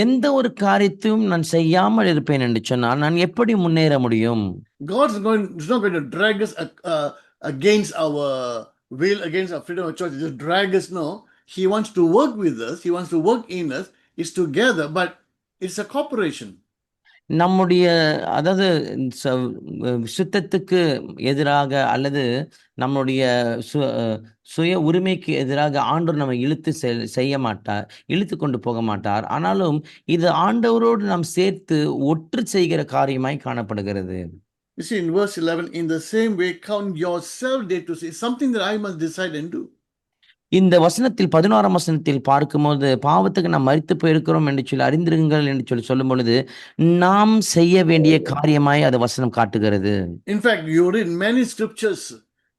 எந்த ஒரு காரியத்தையும் நான் செய்யாமல் இருப்பேன் என்று சொன்னால் நான் எப்படி முன்னேற முடியும்? God's not going to drag us against our will, against our freedom of choice. Just drag us. No, He wants to work with us. He wants to work in us. It's together, but it's a cooperation. நம்முடைய அதாவது சுத்தத்துக்கு எதிராக அல்லது நம்முடைய சுய உரிமைக்கு எதிராக ஆண்டவர் நம்ம செய்ய மாட்டார், இழுத்து கொண்டு போக மாட்டார். ஆனாலும் இது ஆண்டவரோடு நாம் சேர்த்து ஒற்று செய்கிற காரியமாய் காணப்படுகிறது. You see, in verse 11, in the same way, count yourself dead to sin. It's something that I must decide and do. இந்த வசனத்தில் 11ஆம் வசனத்தில் பார்க்கும்போது பாவத்துக்கு நாம் மரித்து போயிருக்கிறோம் என்று சொல்லி அறிந்திருங்கள் என்று சொல்லி சொல்லும் பொழுது நாம் செய்ய வேண்டிய காரியமாய் அது வசனம் காட்டுகிறது. In fact, you read many scriptures,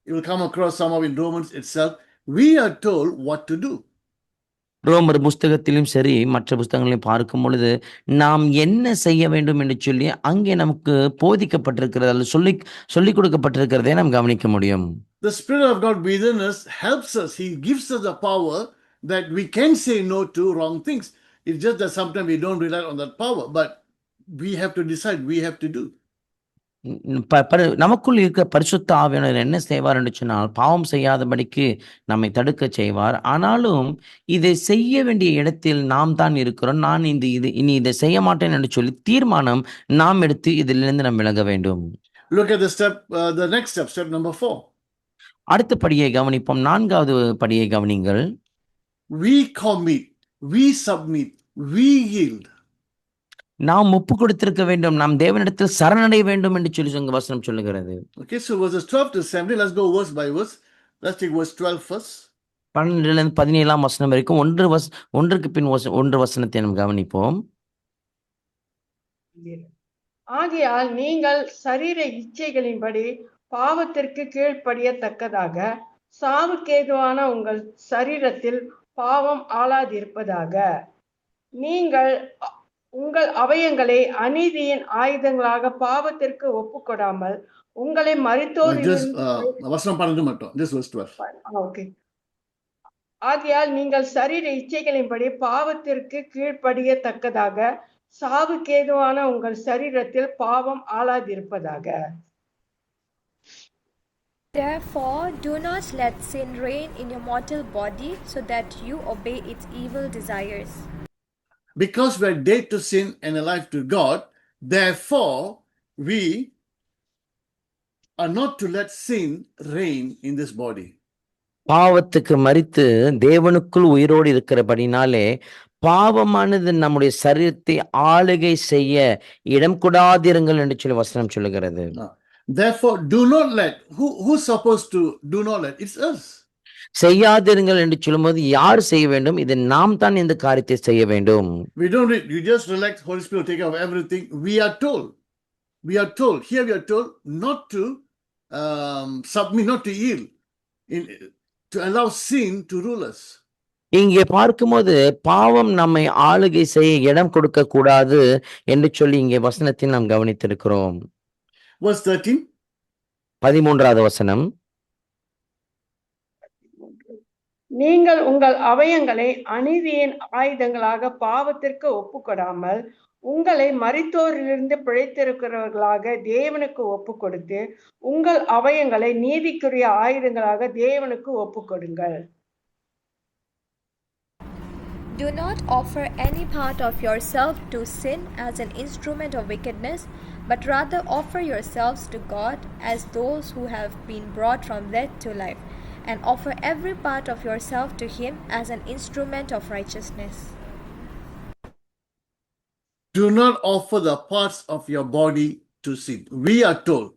you will come across some of in Romans itself. We are told what to do. ரோமர் புஸ்தகத்திலும் சரி மற்ற புஸ்தகங்களையும் பார்க்கும் பொழுது நாம் என்ன செய்ய வேண்டும் என்று சொல்லி அங்கே நமக்கு போதிக்கப்பட்டிருக்கிறது அல்லது சொல்லிக் கொடுக்கப்பட்டிருக்கிறதை நாம் கவனிக்க முடியும். The Spirit of God within us helps us. He gives us the power that we can say no to wrong things. It's just that sometimes we don't rely on that power, but we have to decide, we have to do. நமக்குள் இருக்க பரிசுத்த ஆவியானவர் என்ன செய்வார் என்று சொன்னால் பாவம் செய்யாதபடிக்கு நம்மை தடுக்க செய்வார். ஆனாலும் இதை செய்ய வேண்டிய இடத்தில் நாம் தான் இருக்கிறோம். நான் இனி இதை செய்ய மாட்டேன் என்று சொல்லி தீர்மானம் நாம் எடுத்து இதிலிருந்து நாம் விலக வேண்டும். Look at the next step number 4. அடுத்த படியை கவனிப்போம். 4வது படியை கவனிங்கள். We commit, we submit, we yield. நாம் ஒப்பு கொடுத்திருக்க வேண்டும், நாம் தேவனிடத்தில் சரணடைய வேண்டும் என்று சொல்லி வசனம் சொல்லுகிறது. Okay, so verses 12 to 17, let's go verse by verse. Let's take verse 12 first. 12 17ஆம் வசனம் வரைக்கும் ஒன்றுக்கு பின் ஒன்று வசனத்தை நாம் கவனிப்போம். ஆகையால் நீங்கள் சரீர இச்சைகளின்படி பாவத்திற்கு கீழ்ப்படியத்தக்கதாக சாவுக்கேதுவான உங்கள் சரீரத்தில் பாவம் ஆளாதிருப்பதாக நீங்கள் உங்கள் அவயங்களை அநீதியின் ஆயுதங்களாக பாவத்திற்கு ஒப்புக்கொடாமல் உங்களை ஆகையால் நீங்கள் சரீர இச்சைகளின்படி பாவத்திற்கு கீழ்ப்படியத்தக்கதாக சாவுக்கேதுவான உங்கள் சரீரத்தில் பாவம் ஆளாதிருப்பதாக. Therefore, do not let sin reign in your mortal body, so that you obey its evil desires. Because we are dead to sin and alive to God, therefore we are not to let sin reign in this body. பாவத்துக்கு மரித்து தேவனுக்குள் உயிரோடு இருக்கிறபடினாலே பாவமானது நம்முடைய சரீரத்தை ஆளுகை செய்ய இடம் கொடாதிருங்கள் என்று சொல்லி வசனம் சொல்லுகிறது. Therefore, do not let, who's supposed to do not let? It's us. செய்யாதிருங்கள் என்று சொல்லும்போது யார் செய்ய வேண்டும்? இது நாம் தான் இந்த காரியத்தை செய்ய வேண்டும். We don't read, you just relax, Holy Spirit will take care of everything. We are told, here we are told not to submit, not to yield, to allow sin to rule us. இங்கே பார்க்கும்போது பாவம் நம்மை ஆளுகை செய்ய இடம் கொடுக்க கூடாது என்று சொல்லி இங்கே வசனத்தில் நாம் கவனித்திருக்கிறோம். Verse 13. 13வது வசனம். நீங்கள் உங்கள் அவயங்களை அநீதியின் ஆயுதங்களாக பாவத்திற்கு ஒப்புக்கொடாமல் உங்களை மரித்தோரிலிருந்து பிழைத்திருக்கிறவர்களாக தேவனுக்கு ஒப்பு கொடுத்து உங்கள் அவயங்களை நீதிக்குரிய ஆயுதங்களாக தேவனுக்கு ஒப்பு கொடுங்கள். Do not offer any part of yourself to sin as an instrument of wickedness, but rather offer yourselves to God as those who have been brought from death to life, and offer every part of yourself to Him as an instrument of righteousness. Do not offer the parts of your body to sin. We are told,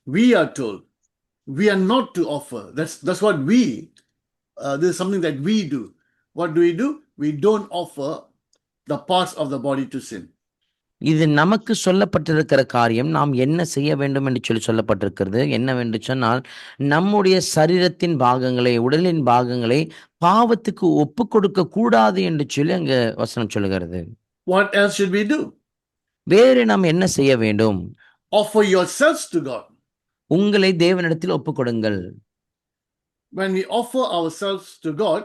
we are not to offer. That's what this is something that we do. What do? We don't offer the parts of the body to sin. இது நமக்கு சொல்லப்பட்டிருக்கிற காரியம். நாம் என்ன செய்ய வேண்டும் என்று சொல்லி சொல்லப்பட்டிருக்கிறது என்னவென்று சொன்னால், நம்முடைய சரீரத்தின் பாகங்களை, உடலின் பாகங்களை பாவத்துக்கு ஒப்பு கொடுக்க கூடாது என்று சொல்லி அங்க வசனம் சொல்லுகிறது. What else should we do? வேறு நாம் என்ன செய்ய வேண்டும்? Offer yourselves to God. உங்களை தேவனிடத்தில் ஒப்பு கொடுங்கள். When we offer ourselves to God,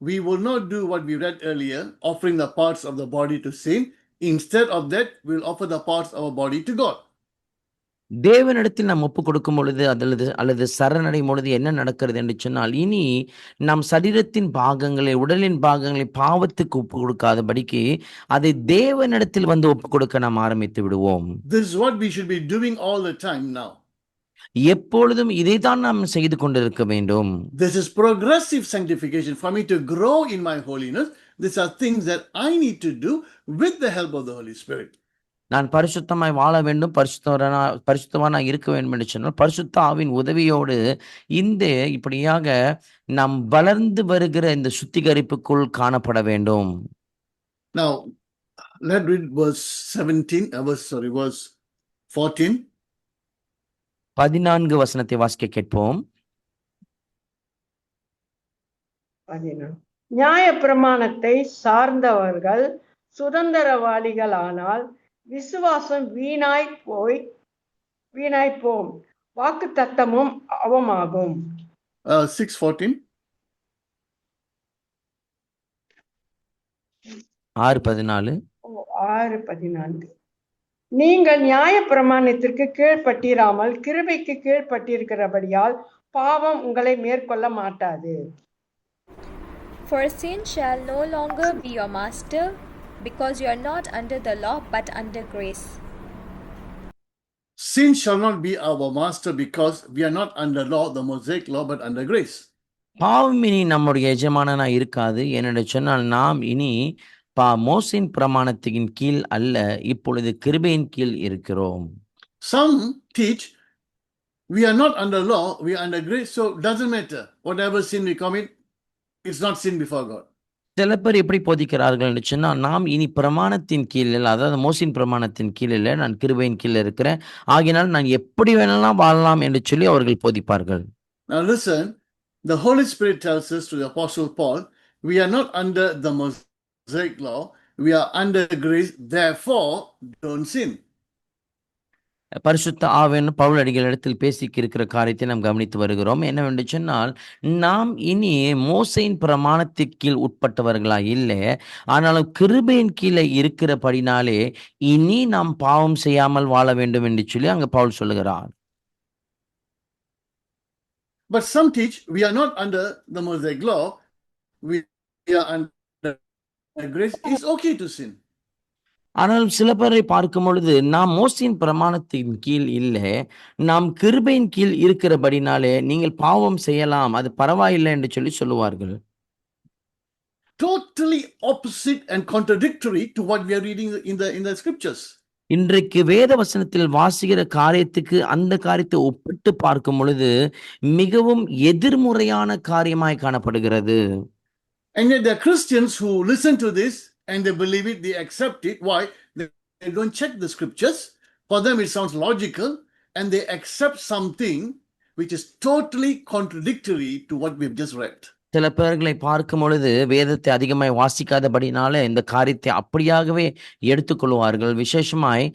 we will not do what we read earlier, offering the parts of the body to sin. Instead of that, we'll offer the parts of our body to God. தேவனிடத்தில் நாம் ஒப்பு கொடுக்கும் பொழுது அல்லது சரணடையும் பொழுது என்ன நடக்கிறது என்று சொன்னால், இனி நம் சரீரத்தின் பாகங்களை, உடலின் பாகங்களை பாவத்துக்கு ஒப்பு கொடுக்காதபடிக்கு அதை தேவனிடத்தில் வந்து ஒப்பு கொடுக்க நாம் ஆரம்பித்து விடுவோம். This is what we should be doing all the time now. எப்பொழுதும் இதைதான் நாம் செய்து கொண்டிருக்க வேண்டும். This is progressive sanctification. For me to grow in my holiness, these are things that I need to do with the help of the Holy Spirit. நான் பரிசுத்தமாய் வாழ வேண்டும், பரிசுத்தவானா இருக்க வேண்டும் என்று சொன்னால் பரிசுத்த ஆவியின் உதவியோடு இப்படியாக நாம் வளர்ந்து வருகிற இந்த சுத்திகரிப்புக்குள் காணப்பட வேண்டும். Now, let's read verse 14. 14 வசனத்தை வாசிக்க கேட்போம். நியாய பிரமாணத்தை சார்ந்தவர்கள் சுதந்திரவாளிகளானால் விசுவாசம் வீணாய் போம், வாக்கு தத்தமும் அவமாகும். 6:14. 6:14. 6:14. நீங்கள் நியாய பிரமாணத்திற்கு கீழ்ப்பட்டிராமல் கிருபைக்கு கீழ்ப்பட்டிருக்கிறபடியால் பாவம் உங்களை மேற்கொள்ள மாட்டாது. For sin shall no longer be your master, because you are not under the law but under grace. Sin shall not be our master because we are not under law, the Mosaic law, but under grace. பாவம் இனி நம்முடைய எஜமானனா இருக்காது. ஏனென்று சொன்னால் நாம் இனி மோசேயின் பிரமாணத்தின் கீழ் அல்ல, இப்பொழுது கிருபையின் கீழ் இருக்கிறோம். Some teach we are not under law, we are under grace, so it doesn't matter. Whatever sin we commit, it's not sin before God. சில பேர் எப்படி போதிக்கிறார்கள் என்று சொன்னால், நாம் இனி பிரமாணத்தின் கீழ் இல்லை, அதாவது மோசேயின் பிரமாணத்தின் கீழ் இல்லை, நான் கிருபையின் கீழ் இருக்கிறேன், ஆகினால் நான் எப்படி வேணாலும் வாழலாம் என்று சொல்லி அவர்கள் போதிப்பார்கள். Now listen, the Holy Spirit tells us to the Apostle Paul, we are not under the Mosaic law, we are under grace, therefore don't sin. பரிசுத்த ஆவியானவர் பவுல் அடிகளிடத்தில் பேசிக்க இருக்கிற காரியத்தை நாம் கவனித்து வருகிறோம். என்னவென்று சொன்னால், நாம் இனி மோசேயின் பிரமாணத்தின் கீழ் உட்பட்டவர்களா இல்லை, ஆனாலும் கிருபையின் கீழே இருக்கிறபடினாலே இனி நாம் பாவம் செய்யாமல் வாழ வேண்டும் என்று சொல்லி அங்க பவுல் சொல்லுகிறார். But some teach we are not under the Mosaic law, we are under grace. It's okay to sin. ஆனால் சில பேரை பார்க்கும் பொழுது நாம் மோசையின் பிரமாணத்தின் கீழ் இல்லை, நாம் கிருபையின் கீழ் இருக்கிறபடினாலே நீங்கள் பாவம் செய்யலாம், அது பரவாயில்லை என்று சொல்லி சொல்லுவார்கள். Totally opposite and contradictory to what we are reading in the scriptures. இன்றைக்கு வேத வசனத்தில் வாசிக்கிற காரியத்துக்கு அந்த காரியத்தை ஒப்பிட்டு பார்க்கும் பொழுது மிகவும் எதிர்முறையான காரியமாய் காணப்படுகிறது. And yet there are Christians who listen to this and they believe it, they accept it. Why? They don't check the scriptures. For them it sounds logical and they accept something which is totally contradictory to what we've just read. சில பேர்களை பார்க்கும் பொழுது வேதத்தை அதிகமாய் வாசிக்காதபடினால இந்த காரியத்தை அப்படியாகவே எடுத்துக்கொள்வார்கள். விசேஷமாய்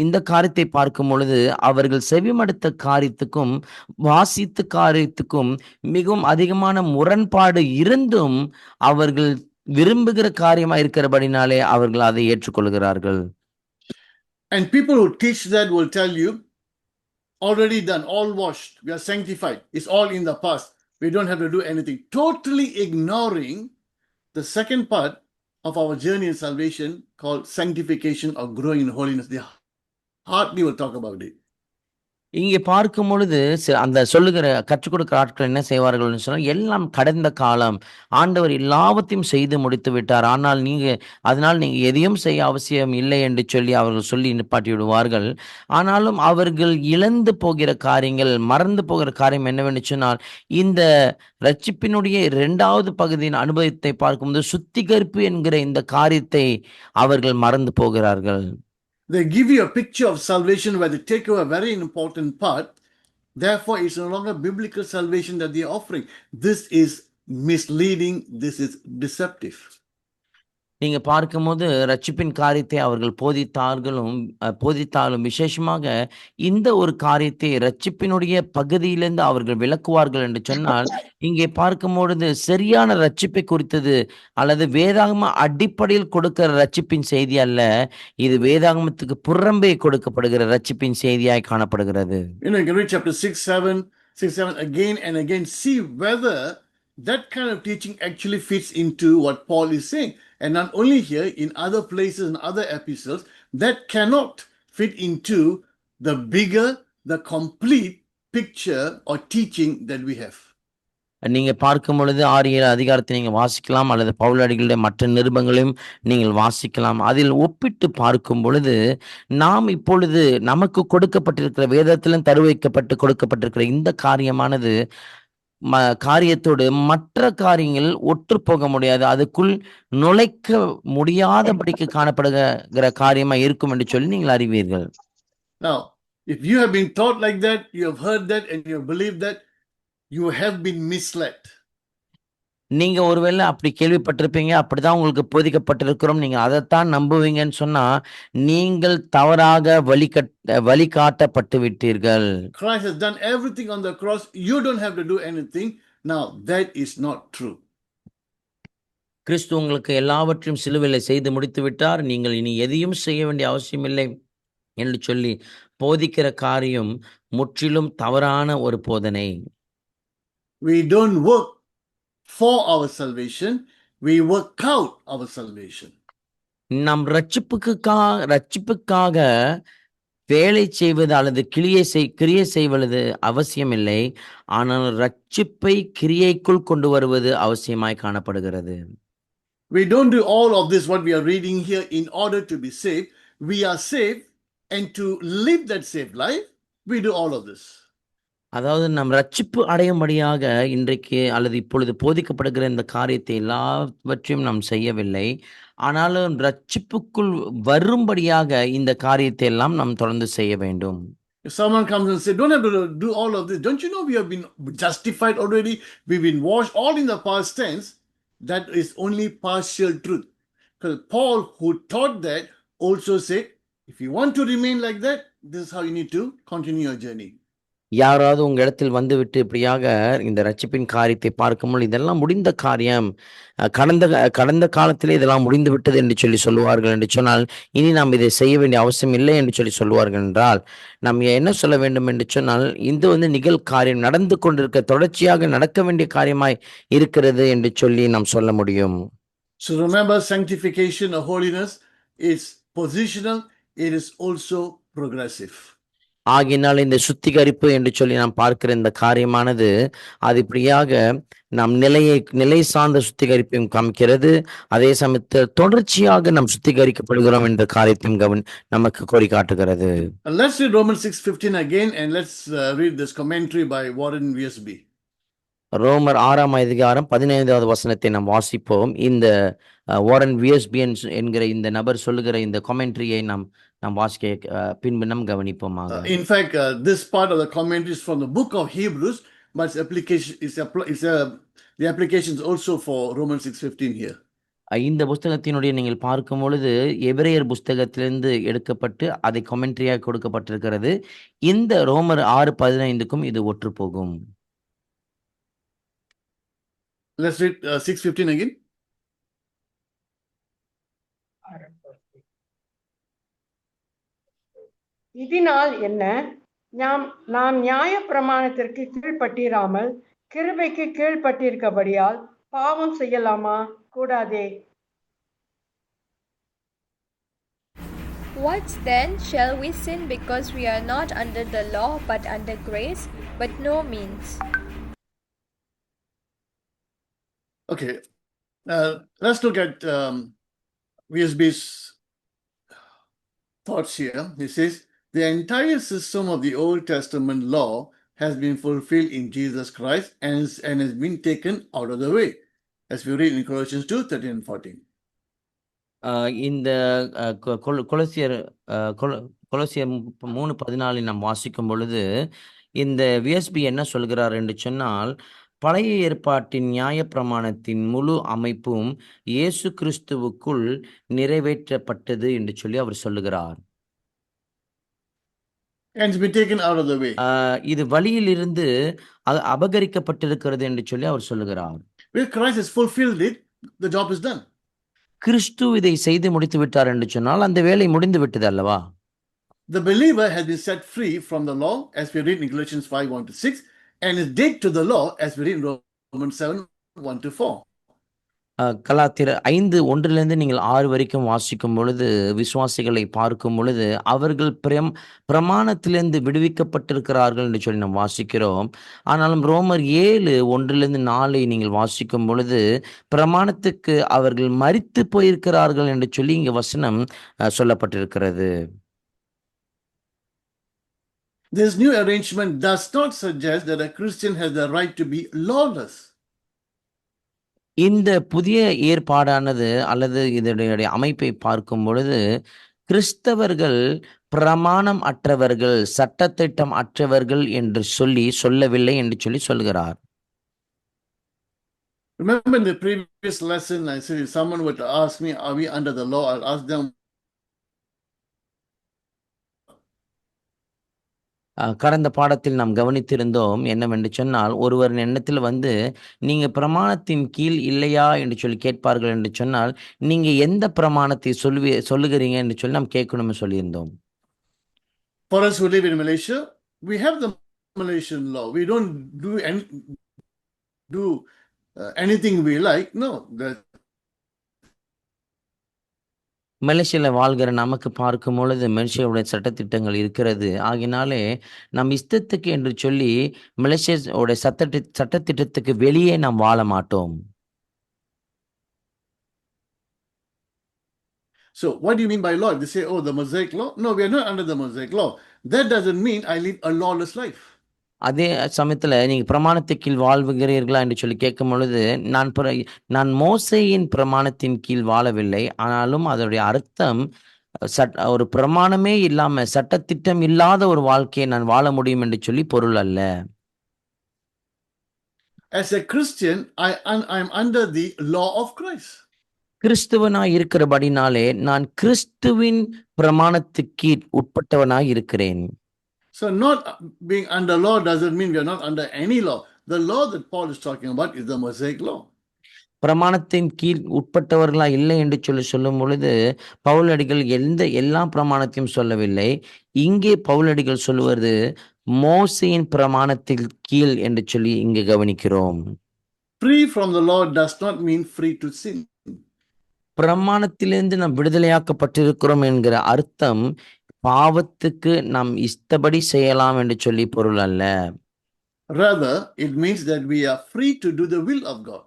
இந்த காரியத்தை பார்க்கும் பொழுது அவர்கள் செவிமடுத்த காரியத்துக்கும் வாசித்த காரியத்துக்கும் மிகவும் அதிகமான முரண்பாடு இருந்தும் அவர்கள் விரும்புகிற காரியமா இருக்கிறபடினாலே அவர்கள் அதை ஏற்றுக்கொள்கிறார்கள். And people who teach that will tell you, already done, all washed, we are sanctified, it's all in the past, we don't have to do anything, totally ignoring the second part of our journey in salvation called sanctification or growing in holiness. They hardly will talk about it. இங்கே பார்க்கும் பொழுது அந்த சொல்லுகிற கற்றுக் கொடுக்கிற ஆட்கள் என்ன செய்வார்கள்னு சொன்னால், எல்லாம் கடந்த காலம், ஆண்டவர் எல்லாவற்றையும் செய்து முடித்து விட்டார், ஆனால் அதனால் நீங்க எதையும் செய்ய அவசியம் இல்லை என்று சொல்லி அவர்கள் சொல்லி நிப்பாட்டி விடுவார்கள். ஆனாலும் அவர்கள் இழந்து போகிற காரியங்கள், மறந்து போகிற காரியம் என்னவென்று சொன்னால், இந்த ரட்சிப்பினுடைய 2வது பகுதியின் அனுபவத்தை பார்க்கும்போது சுத்திகரிப்பு என்கிற இந்த காரியத்தை அவர்கள் மறந்து போகிறார்கள். They give you a picture of salvation where they take away a very important part. Therefore, it's no longer biblical salvation that they are offering. This is misleading. This is deceptive. நீங்க பார்க்கும்போது ரட்சிப்பின் காரியத்தை அவர்கள் போதித்தாலும் விசேஷமாக இந்த ஒரு காரியத்தை ரட்சிப்பினுடைய பகுதியிலிருந்து அவர்கள் விளக்குவார்கள் என்று சொன்னால், இங்கே பார்க்கும்பொழுது சரியான ரட்சிப்பை குறித்தது அல்லது வேதாகம அடிப்படையில் கொடுக்கிற ரட்சிப்பின் செய்தி அல்ல, இது வேதாகமத்துக்கு புறம்பே கொடுக்கப்படுகிற ரட்சிப்பின் செய்தியாய் காணப்படுகிறது. You can read chapter 6-7 again and again, see whether that kind of teaching actually fits into what Paul is saying. And not only here, in other places and other epistles, that cannot fit into the bigger, the complete picture or teaching that we have. நீங்க பார்க்கும் பொழுது 6-7 அதிகாரத்தை நீங்க வாசிக்கலாம், அல்லது பவுலடிகளுடைய மற்ற நிருபங்களையும் நீங்கள் வாசிக்கலாம். அதில் ஒப்பிட்டு பார்க்கும் பொழுது நாம் இப்பொழுது நமக்கு கொடுக்கப்பட்டிருக்கிற வேதத்திலும் தருவிக்கப்பட்டு கொடுக்கப்பட்டிருக்கிற இந்த காரியமானது காரியத்தோடு மற்ற காரியங்கள் ஒற்று போக முடியாது, அதுக்குள் நுழைக்க முடியாதபடிக்கு காணப்படுகிற காரியமா இருக்கும் என்று சொல்லி நீங்கள் அறிவீர்கள். Now, if you have been taught like that, you have heard that and you have believed that, you have been misled. நீங்க ஒருவேளை அப்படி கேள்விப்பட்டிருப்பீங்க, அப்படிதான் உங்களுக்கு போதிக்கப்பட்டிருக்கிறோம், நீங்க அதைத்தான் நம்புவீங்கன்னு சொன்னா நீங்கள் தவறாக வழிகாட்டப்பட்டு விட்டீர்கள். Christ has done everything on the cross, you don't have to do anything. Now that is not true. கிறிஸ்து உங்களுக்கு எல்லாவற்றையும் சிலுவையிலே செய்து முடித்து விட்டார், நீங்கள் இனி எதையும் செய்ய வேண்டிய அவசியம் இல்லை என்று சொல்லி போதிக்கிற காரியம் முற்றிலும் தவறான ஒரு போதனை. We don't work for our salvation, we work out our salvation. நம் ரட்சிப்புக்காக வேலை செய்வது அல்லது கிரியை செய்வது அவசியமில்லை, ஆனால் ரட்சிப்பை கிரியைக்குள் கொண்டு வருவது அவசியமாய் காணப்படுகிறது. We don't do all of this what we are reading here in order to be saved. We are saved, and to live that saved life, we do all of this. அதாவது நம் ரட்சிப்பு அடையும்படியாக இன்றைக்கு அல்லது இப்பொழுது போதிக்கப்படுகிற இந்த காரியத்தை எல்லாவற்றையும் நாம் செய்யவில்லை, ஆனாலும் ரட்சிப்புக்குள் வரும்படியாக இந்த காரியத்தை எல்லாம் நாம் தொடர்ந்து செய்ய வேண்டும். If someone comes and says, don't have to do all of this, don't you know we have been justified already, we've been washed, all in the past tense, that is only partial truth. Because Paul, who taught that, also said, if you want to remain like that, this is how you need to continue your journey. யாராவது உங்க இடத்தில் வந்துவிட்டு இப்படியாக இந்த ரட்சிப்பின் காரியத்தை பார்க்கும்போது இதெல்லாம் முடிந்த காரியம், கடந்த காலத்திலே இதெல்லாம் முடிந்து விட்டது என்று சொல்லி சொல்லுவார்கள் என்று சொன்னால், இனி நாம் இதை செய்ய வேண்டிய அவசியம் இல்லை என்று சொல்லி சொல்லுவார்கள் என்றால், நாம் என்ன சொல்ல வேண்டும் என்று சொன்னால், இது நிகழ்காரியம் நடந்து கொண்டிருக்க தொடர்ச்சியாக நடக்க வேண்டிய காரியமாய் இருக்கிறது என்று சொல்லி நாம் சொல்ல முடியும். So remember, sanctification or holiness is positional, it is also progressive. ஆகினால் இந்த சுத்திகரிப்பு என்று சொல்லி நாம் பார்க்கிற இந்த காரியமானது அது இப்படியாக நம் நிலை சார்ந்த சுத்திகரிப்பையும் காமிக்கிறது. அதே சமயத்தில் தொடர்ச்சியாக நாம் சுத்திகரிக்கப்படுகிறோம் என்ற காரியத்தையும் நமக்கு கோரி காட்டுகிறது. Let's read Romans 6:15 again and let's read this commentary by Warren Wiersbe. ரோமர் 6:15 வசனத்தை நாம் வாசிப்போம். இந்த வாரன் வியஸ்பி என்கிற இந்த நபர் சொல்லுகிற இந்த கமெண்ட்ரியை நாம் வாசிக்க பின்பு நாம் கவனிப்போமாக. In fact, this part of the commentary is from the book of Hebrews, but its application the application is also for Romans 6:15 here. இந்த புஸ்தகத்தினுடைய நீங்கள் பார்க்கும் பொழுது எபிரேயர் புஸ்தகத்திலிருந்து எடுக்கப்பட்டு அதை கமெண்ட்ரியாக கொடுக்கப்பட்டிருக்கிறது. இந்த ரோமர் 6:15க்கும் இது ஒற்று போகும். Let's read 6:15 again. இதனால் என்ன, நாம் நியாய பிரமாணத்திற்கு கீழ்ப்பட்டிராமல் கிருபைக்கு கீழ்ப்பட்டிருக்கபடியால் பாவம் செய்யலாமா? கூடாதே. What then? Shall we sin because we are not under the law but under grace? But no means. Okay, let's look at Wiersbe's thoughts here. He says, the entire system of the Old Testament law has been fulfilled in Jesus Christ and has been taken out of the way, as we read in Colossians 2:13 and 14. இந்த கொலோசியர் 3:14 நாம் வாசிக்கும் பொழுது இந்த VSP என்ன சொல்கிறார் என்று சொன்னால், பழைய ஏற்பாட்டின் நியாய பிரமாணத்தின் முழு அமைப்பும் இயேசு கிறிஸ்துவுக்குள் நிறைவேற்றப்பட்டது என்று சொல்லி அவர் சொல்லுகிறார். And it's been taken out of the way. இது வழியில் இருந்து அபகரிக்கப்பட்டிருக்கிறது என்று சொல்லி அவர் சொல்லுகிறார். Where Christ has fulfilled it, the job is done. கிறிஸ்து இதை செய்து முடித்து விட்டார் என்று சொன்னால் அந்த வேலை முடிந்து விட்டது அல்லவா? The believer has been set free from the law, as we read in Galatians 5:1-6, and is dead to the law, as we read in Romans 7:1-4. கலாத்தியர் 5:1 நீங்கள் 6 வரைக்கும் வாசிக்கும் பொழுது விசுவாசிகளை பார்க்கும் பொழுது அவர்கள் பிரமாணத்திலிருந்து விடுவிக்கப்பட்டிருக்கிறார்கள் என்று சொல்லி நாம் வாசிக்கிறோம். ஆனாலும் ரோமர் 7:1-4 நீங்கள் வாசிக்கும் பொழுது பிரமாணத்துக்கு அவர்கள் மரித்து போயிருக்கிறார்கள் என்று சொல்லி இங்க வசனம் சொல்லப்பட்டிருக்கிறது. This new arrangement does not suggest that a Christian has the right to be lawless. இந்த புதிய ஏற்பாடானது அல்லது இதனுடைய அமைப்பை பார்க்கும் பொழுது கிறிஸ்தவர்கள் பிரமாணம் அற்றவர்கள், சட்டத்திட்டம் அற்றவர்கள் என்று சொல்லவில்லை என்று சொல்லி சொல்கிறார். Remember in the previous lesson, I said if someone were to ask me, are we under the law? I'll ask them. கடந்த பாடத்தில் நாம் கவனித்திருந்தோம் என்னவென்று சொன்னால், ஒருவர் எண்ணத்தில் வந்து நீங்க பிரமாணத்தின் கீழ் இல்லையா என்று சொல்லி கேட்பார்கள் என்று சொன்னால், நீங்க எந்த பிரமாணத்தை சொல்லுகிறீங்க என்று சொல்லி நாம் கேட்கணும்னு சொல்லியிருந்தோம். For us who live in Malaysia, we have the Malaysian law. We don't do anything we like. No, மலேசியாவில் வாழ்கிற நமக்கு பார்க்கும் பொழுது மலேசியாவுடைய சட்டத்திட்டங்கள் இருக்கிறது. ஆகினாலே நம் இஷ்டத்துக்கு என்று சொல்லி மலேசியாவுடைய சட்டத்திட்டத்துக்கு வெளியே நாம் வாழ மாட்டோம். So what do you mean by law? They say, oh, the Mosaic law. No, we are not under the Mosaic law. That doesn't mean I live a lawless life. அதே சமயத்தில் நீங்கள் பிரமாணத்தின் கீழ் வாழ்வுகிறீர்களா என்று சொல்லி கேட்கும் பொழுது நான் மோசேயின் பிரமாணத்தின் கீழ் வாழவில்லை. ஆனாலும் அதனுடைய அர்த்தம் ஒரு பிரமாணமே இல்லாம சட்டத்திட்டம் இல்லாத ஒரு வாழ்க்கையை நான் வாழ முடியும் என்று சொல்லி பொருள் அல்ல. As a Christian, I am under the law of Christ. கிறிஸ்துவனாய் இருக்கிறபடினாலே நான் கிறிஸ்துவின் பிரமாணத்துக்கு உட்பட்டவனாய் இருக்கிறேன். So not being under law doesn't mean we are not under any law. The law that Paul is talking about is the Mosaic law. பிரமாணத்தின் கீழ் உட்பட்டவர்களா இல்லை என்று சொல்லும் பொழுது பவுலடிகள் எல்லா பிரமாணத்தையும் சொல்லவில்லை. இங்கே பவுலடிகள் சொல்லுவது மோசேயின் பிரமாணத்தின் கீழ் என்று சொல்லி இங்கு கவனிக்கிறோம். Free from the law does not mean free to sin. பிரமாணத்திலிருந்து நாம் விடுதலையாக்கப்பட்டிருக்கிறோம் என்கிற அர்த்தம் பாவத்துக்கு நாம் இஷ்டப்படி செய்யலாம் என்று சொல்லி பொருள் அல்ல. Rather, it means that we are free to do the will of God.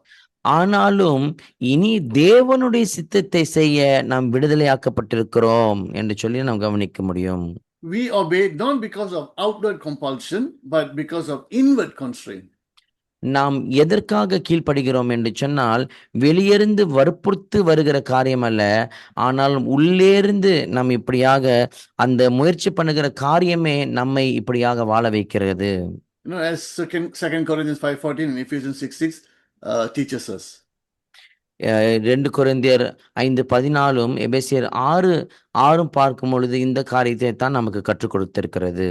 ஆனாலும் இனி தேவனுடைய சித்தத்தை செய்ய நாம் விடுதலையாக்கப்பட்டிருக்கிறோம் என்று சொல்லி நாம் கவனிக்க முடியும். We obey not because of outward compulsion, but because of inward constraint. நாம் எதற்காக கீழ்ப்படுகிறோம் என்று சொன்னால் வெளியிருந்து வற்புறுத்து வருகிற காரியம் அல்ல, ஆனால் உள்ளேருந்து நாம் இப்படியாக அந்த முயற்சி பண்ணுகிற காரியமே நம்மை இப்படியாக வாழ வைக்கிறது. As 2 Corinthians 5:14 and Ephesians 6:6 teaches us. 2 கொரிந்தியர் 5:14 எபேசியர் 6:6 பார்க்கும் பொழுது இந்த காரியத்தை தான் நமக்கு கற்றுக் கொடுத்திருக்கிறது.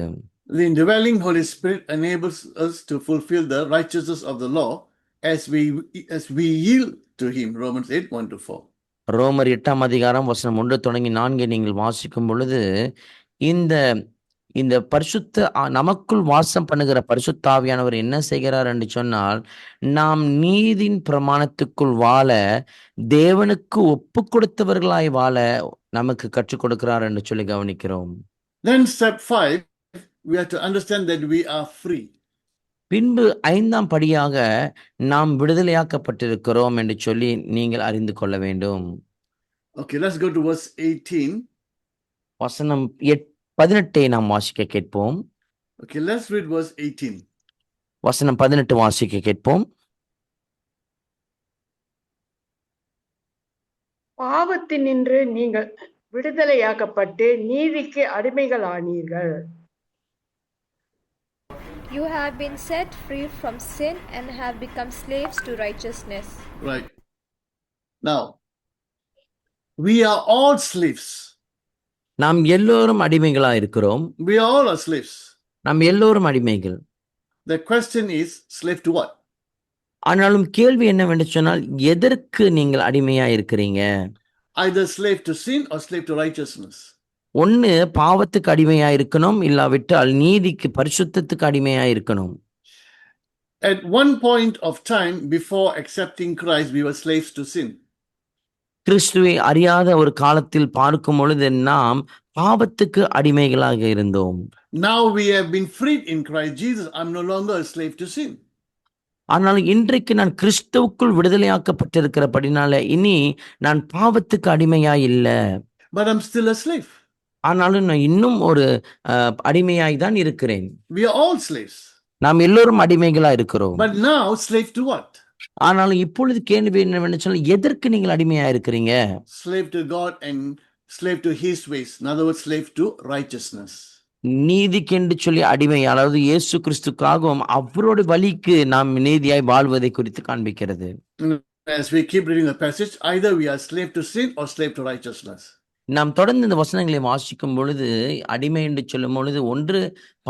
The indwelling Holy Spirit enables us to fulfill the righteousness of the law as we yield to Him. Romans 8:1-4. ரோமர் 8ஆம் அதிகாரம் வசனம் 1 தொடங்கி 4 நீங்கள் வாசிக்கும் பொழுது இந்த பரிசுத்த நமக்குள் வாசம் பண்ணுகிற பரிசுத்தாவியானவர் என்ன செய்கிறார் என்று சொன்னால் நாம் நீதியின் பிரமாணத்துக்குள் வாழ தேவனுக்கு ஒப்பு கொடுத்தவர்களாய் வாழ நமக்கு கற்றுக் கொடுக்கிறார் என்று சொல்லி கவனிக்கிறோம். Then step 5, we have to understand that we are free. பின்பு 5ஆம் படியாக நாம் விடுதலையாக்கப்பட்டிருக்கிறோம் என்று சொல்லி நீங்கள் அறிந்து கொள்ள வேண்டும். Okay, let's go to verse 18. வசனம் 18 நாம் வாசிக்க கேட்போம். Okay, let's read verse 18. வசனம் 18 வாசிக்க கேட்போம். பாவத்தினின்று நீங்கள் விடுதலையாக்கப்பட்டு நீதிக்கு அடிமைகளானீர்கள். You have been set free from sin and have become slaves to righteousness. Right. Now, we are all slaves. நாம் எல்லோரும் அடிமைகளா இருக்கிறோம். We all are slaves. நாம் எல்லோரும் அடிமைகள். The question is, slave to what? ஆனாலும் கேள்வி என்னவென்று சொன்னால் எதற்கு நீங்கள் அடிமையா இருக்கிறீங்க? Either slave to sin or slave to righteousness. ஒன்னு பாவத்துக்கு அடிமையா இருக்கணும், இல்லாவிட்டால் நீதிக்கு பரிசுத்தத்துக்கு அடிமையா இருக்கணும். At one point of time before accepting Christ, we were slaves to sin. கிறிஸ்துவை அறியாத ஒரு காலத்தில் பார்க்கும் பொழுது நாம் பாவத்துக்கு அடிமைகளாக இருந்தோம். Now we have been freed in Christ Jesus. I'm no longer a slave to sin. ஆனால் இன்றைக்கு நான் கிறிஸ்துவுக்குள் விடுதலையாக்கப்பட்டிருக்கிறபடினால இனி நான் பாவத்துக்கு அடிமையா இல்ல. But I'm still a slave. ஆனாலும் நான் இன்னும் ஒரு அடிமையாய் தான் இருக்கிறேன். We are all slaves. நாம் எல்லோரும் அடிமைகளா இருக்கிறோம். But now slave to what? ஆனாலும் இப்பொழுது கேள்வி என்னவென்று சொன்னால் எதற்கு நீங்கள் அடிமையா இருக்கிறீங்க? Slave to God and slave to His ways. In other words, slave to righteousness. நீதிக்கென்று சொல்லி அடிமை, அதாவது இயேசு கிறிஸ்துக்காகவும் அவரோட வழிக்கு நாம் நீதியாய் வாழ்வதை குறித்து காண்பிக்கிறது. As we keep reading the passage, either we are slave to sin or slave to righteousness. நாம் தொடர்ந்து இந்த வசனங்களை வாசிக்கும் பொழுது அடிமை என்று சொல்லும் பொழுது ஒன்று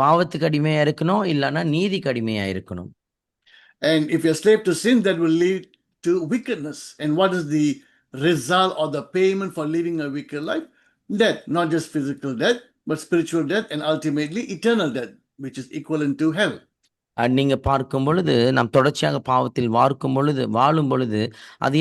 பாவத்துக்கு அடிமையா இருக்கணும், இல்லைன்னா நீதிக்கு அடிமையா இருக்கணும். And if you're slave to sin, that will lead to wickedness. And what is the result or the payment for living a wicked life? Death, not just physical death, but spiritual death and ultimately eternal death, which is equivalent to hell. நீங்க பார்க்கும் பொழுது நாம் தொடர்ச்சியாக பாவத்தில் வாழும் பொழுது அது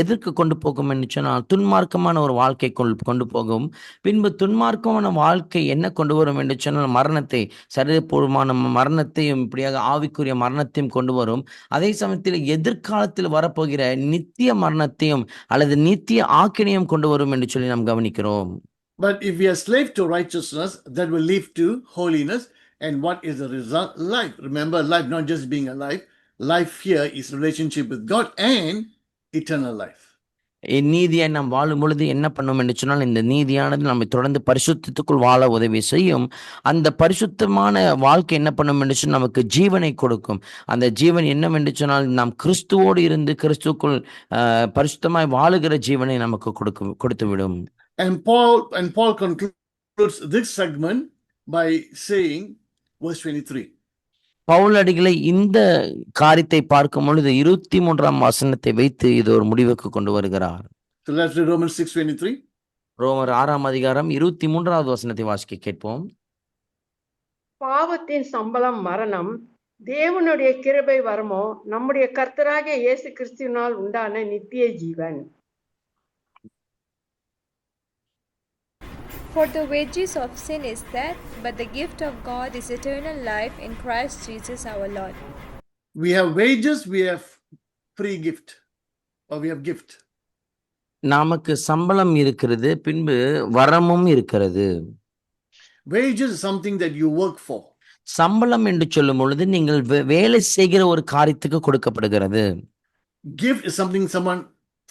எதற்கு கொண்டு போகும் என்று சொன்னால் துன்மார்க்கமான ஒரு வாழ்க்கை கொண்டு போகும். பின்பு துன்மார்க்கமான வாழ்க்கை என்ன கொண்டு வரும் என்று சொன்னால் மரணத்தை, சரீரபூர்வமான மரணத்தையும் இப்படியாக ஆவிக்குரிய மரணத்தையும் கொண்டு வரும். அதே சமயத்தில் எதிர்காலத்தில் வரப்போகிற நித்திய மரணத்தையும் அல்லது நித்திய ஆக்கினையும் கொண்டு வரும் என்று சொல்லி நாம் கவனிக்கிறோம். But if we are slave to righteousness, that will lead to holiness. And what is the result? Life. Remember, life not just being alive. Life here is relationship with God and eternal life. நீதியை நாம் வாழும் பொழுது என்ன பண்ணும் என்று சொன்னால் இந்த நீதியானது நம்மை தொடர்ந்து பரிசுத்தத்துக்குள் வாழ உதவி செய்யும். அந்த பரிசுத்தமான வாழ்க்கை என்ன பண்ணும் என்று சொன்னால் நமக்கு ஜீவனை கொடுக்கும். அந்த ஜீவன் என்னவென்று சொன்னால் நாம் கிறிஸ்துவோடு இருந்து கிறிஸ்துக்குள் பரிசுத்தமாய் வாழுகிற ஜீவனை நமக்கு கொடுத்து விடும். And Paul concludes this segment by saying, verse 23. பவுலடிகளை இந்த காரியத்தை பார்க்கும் பொழுது 23ஆம் வசனத்தை வைத்து இது ஒரு முடிவுக்கு கொண்டு வருகிறார். So let's read Romans 6:23. ரோமர் 6ஆம் அதிகாரம் 23வது வசனத்தை வாசிக்க கேட்போம். பாவத்தின் சம்பளம் மரணம், தேவனுடைய கிருபை வரமோ நம்முடைய கர்த்தராகிய இயேசு கிறிஸ்துவினால் உண்டான நித்திய ஜீவன். For the wages of sin is death, but the gift of God is eternal life in Christ Jesus our Lord. We have wages, we have free gift, or we have gift. நமக்கு சம்பளம் இருக்கிறது, பின்பு வரமும் இருக்கிறது. Wages is something that you work for. சம்பளம் என்று சொல்லும் பொழுது நீங்கள் வேலை செய்கிற ஒரு காரியத்துக்கு கொடுக்கப்படுகிறது. Gift is something someone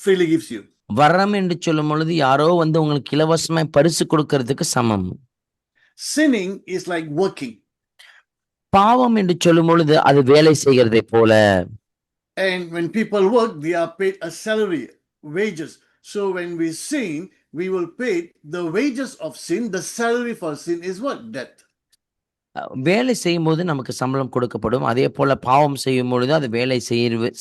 freely gives you. வரம் என்று சொல்லும் பொழுது யாரோ வந்து உங்களுக்கு இலவசமாய் பரிசு கொடுக்கிறதுக்கு சமம். Sinning is like working. பாவம் என்று சொல்லும் பொழுது அது வேலை செய்கிறதை போல. And when people work, they are paid a salary, wages. So when we sin, we will pay the wages of sin. The salary for sin is what? Death. வேலை செய்யும் போது நமக்கு சம்பளம் கொடுக்கப்படும். அதே போல பாவம் செய்யும் பொழுது அது வேலை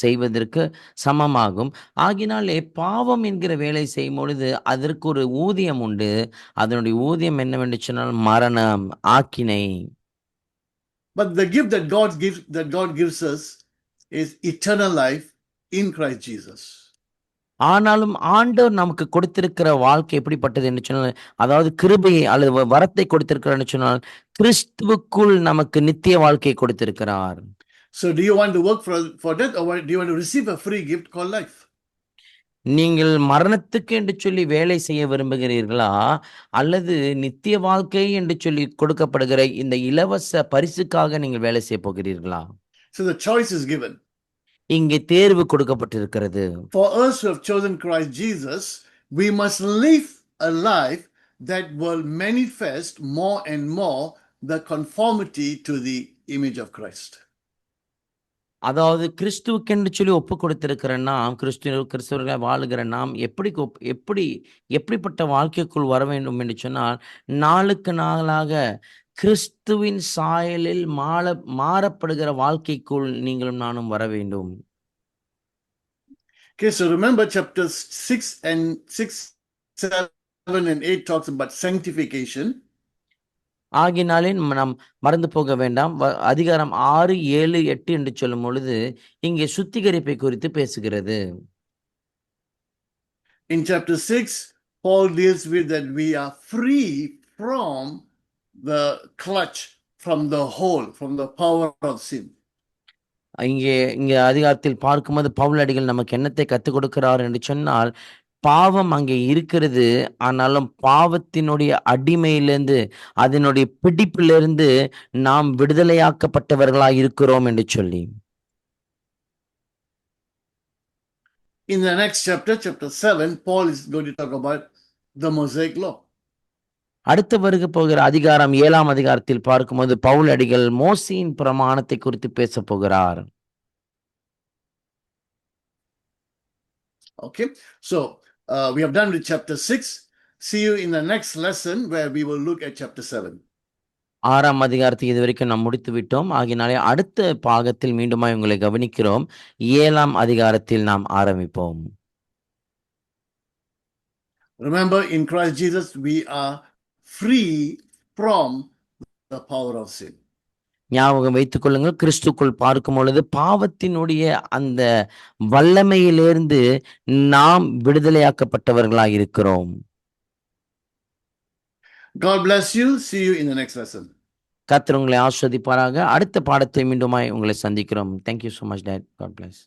செய்வதற்கு சமமாகும். ஆகினாலே பாவம் என்கிற வேலை செய்யும் பொழுது அதற்கு ஒரு ஊதியம் உண்டு. அதனுடைய ஊதியம் என்னவென்று சொன்னால் மரணம், ஆக்கினை. But the gift that God gives us is eternal life in Christ Jesus. ஆனாலும் ஆண்டவர் நமக்கு கொடுத்திருக்கிற வாழ்க்கை எப்படிப்பட்டது என்று சொன்னால், அதாவது கிருபையை அல்லது வரத்தை கொடுத்திருக்கிறார் சொன்னால் கிறிஸ்துவுக்குள் நமக்கு நித்திய வாழ்க்கையை கொடுத்திருக்கிறார். So do you want to work for that, or do you want to receive a free gift called life? நீங்கள் மரணத்துக்கு என்று சொல்லி வேலை செய்ய விரும்புகிறீர்களா, அல்லது நித்திய வாழ்க்கை என்று சொல்லி கொடுக்கப்படுகிற இந்த இலவச பரிசுக்காக நீங்கள் வேலை செய்ய போகிறீர்களா? So the choice is given. இங்கே தேர்வு கொடுக்கப்பட்டிருக்கிறது. For us who have chosen Christ Jesus, we must live a life that will manifest more and more the conformity to the image of Christ. அதாவது கிறிஸ்துவுக்கென்று சொல்லி ஒப்பு கொடுத்திருக்கிற நாம், கிறிஸ்துவர்களை வாழுகிற நாம் எப்படிப்பட்ட வாழ்க்கைக்குள் வர வேண்டும் என்று சொன்னால், நாளுக்கு நாளாக கிறிஸ்துவின் சாயலில் மாறப்படுகிற வாழ்க்கைக்குள் நீங்களும் நானும் வர வேண்டும். Okay, so remember chapters 6, 7 and 8 talks about sanctification. ஆகினாலே நாம் மறந்து போக வேண்டாம். அதிகாரம் 6, 7, 8 என்று சொல்லும் பொழுது இங்கே சுத்திகரிப்பை குறித்து பேசுகிறது. In chapter 6, Paul deals with that we are free from the clutch, from the hold, from the power of sin. இங்கே அதிகாரத்தில் பார்க்கும்போது பவுலடிகள் நமக்கு என்னத்தை கற்றுக் கொடுக்கிறார் என்று சொன்னால், பாவம் அங்கே இருக்கிறது, ஆனாலும் பாவத்தினுடைய அடிமையிலிருந்து அதனுடைய பிடிப்பிலிருந்து நாம் விடுதலையாக்கப்பட்டவர்களாய் இருக்கிறோம் என்று சொல்லி. In the next chapter 7, Paul is going to talk about the Mosaic law. அடுத்து வருக போகிற அதிகாரம் 7ஆம் அதிகாரத்தில் பார்க்கும்போது பவுலடிகள் மோசேயின் பிரமாணத்தை குறித்து பேச போகிறார். Okay, so we have done with chapter 6. See you in the next lesson where we will look at chapter 7. 6ஆம் அதிகாரத்தை இதுவரைக்கும் நாம் முடித்து விட்டோம். ஆகினாலே அடுத்த பாகத்தில் மீண்டுமாய் உங்களை கவனிக்கிறோம். 7ஆம் அதிகாரத்தில் நாம் ஆரம்பிப்போம். Remember, in Christ Jesus, we are free from the power of sin. ஞாபகம் வைத்துக் கொள்ளுங்கள், கிறிஸ்துக்குள் பார்க்கும் பொழுது பாவத்தினுடைய அந்த வல்லமையிலிருந்து நாம் விடுதலையாக்கப்பட்டவர்களாக இருக்கிறோம். God bless you. See you in the next lesson. கர்த்தர் உங்களை ஆசீர்வதிப்பாராக. அடுத்த பாடத்தை மீண்டுமாய் உங்களை சந்திக்கிறோம். Thank you so much, Dad. God bless.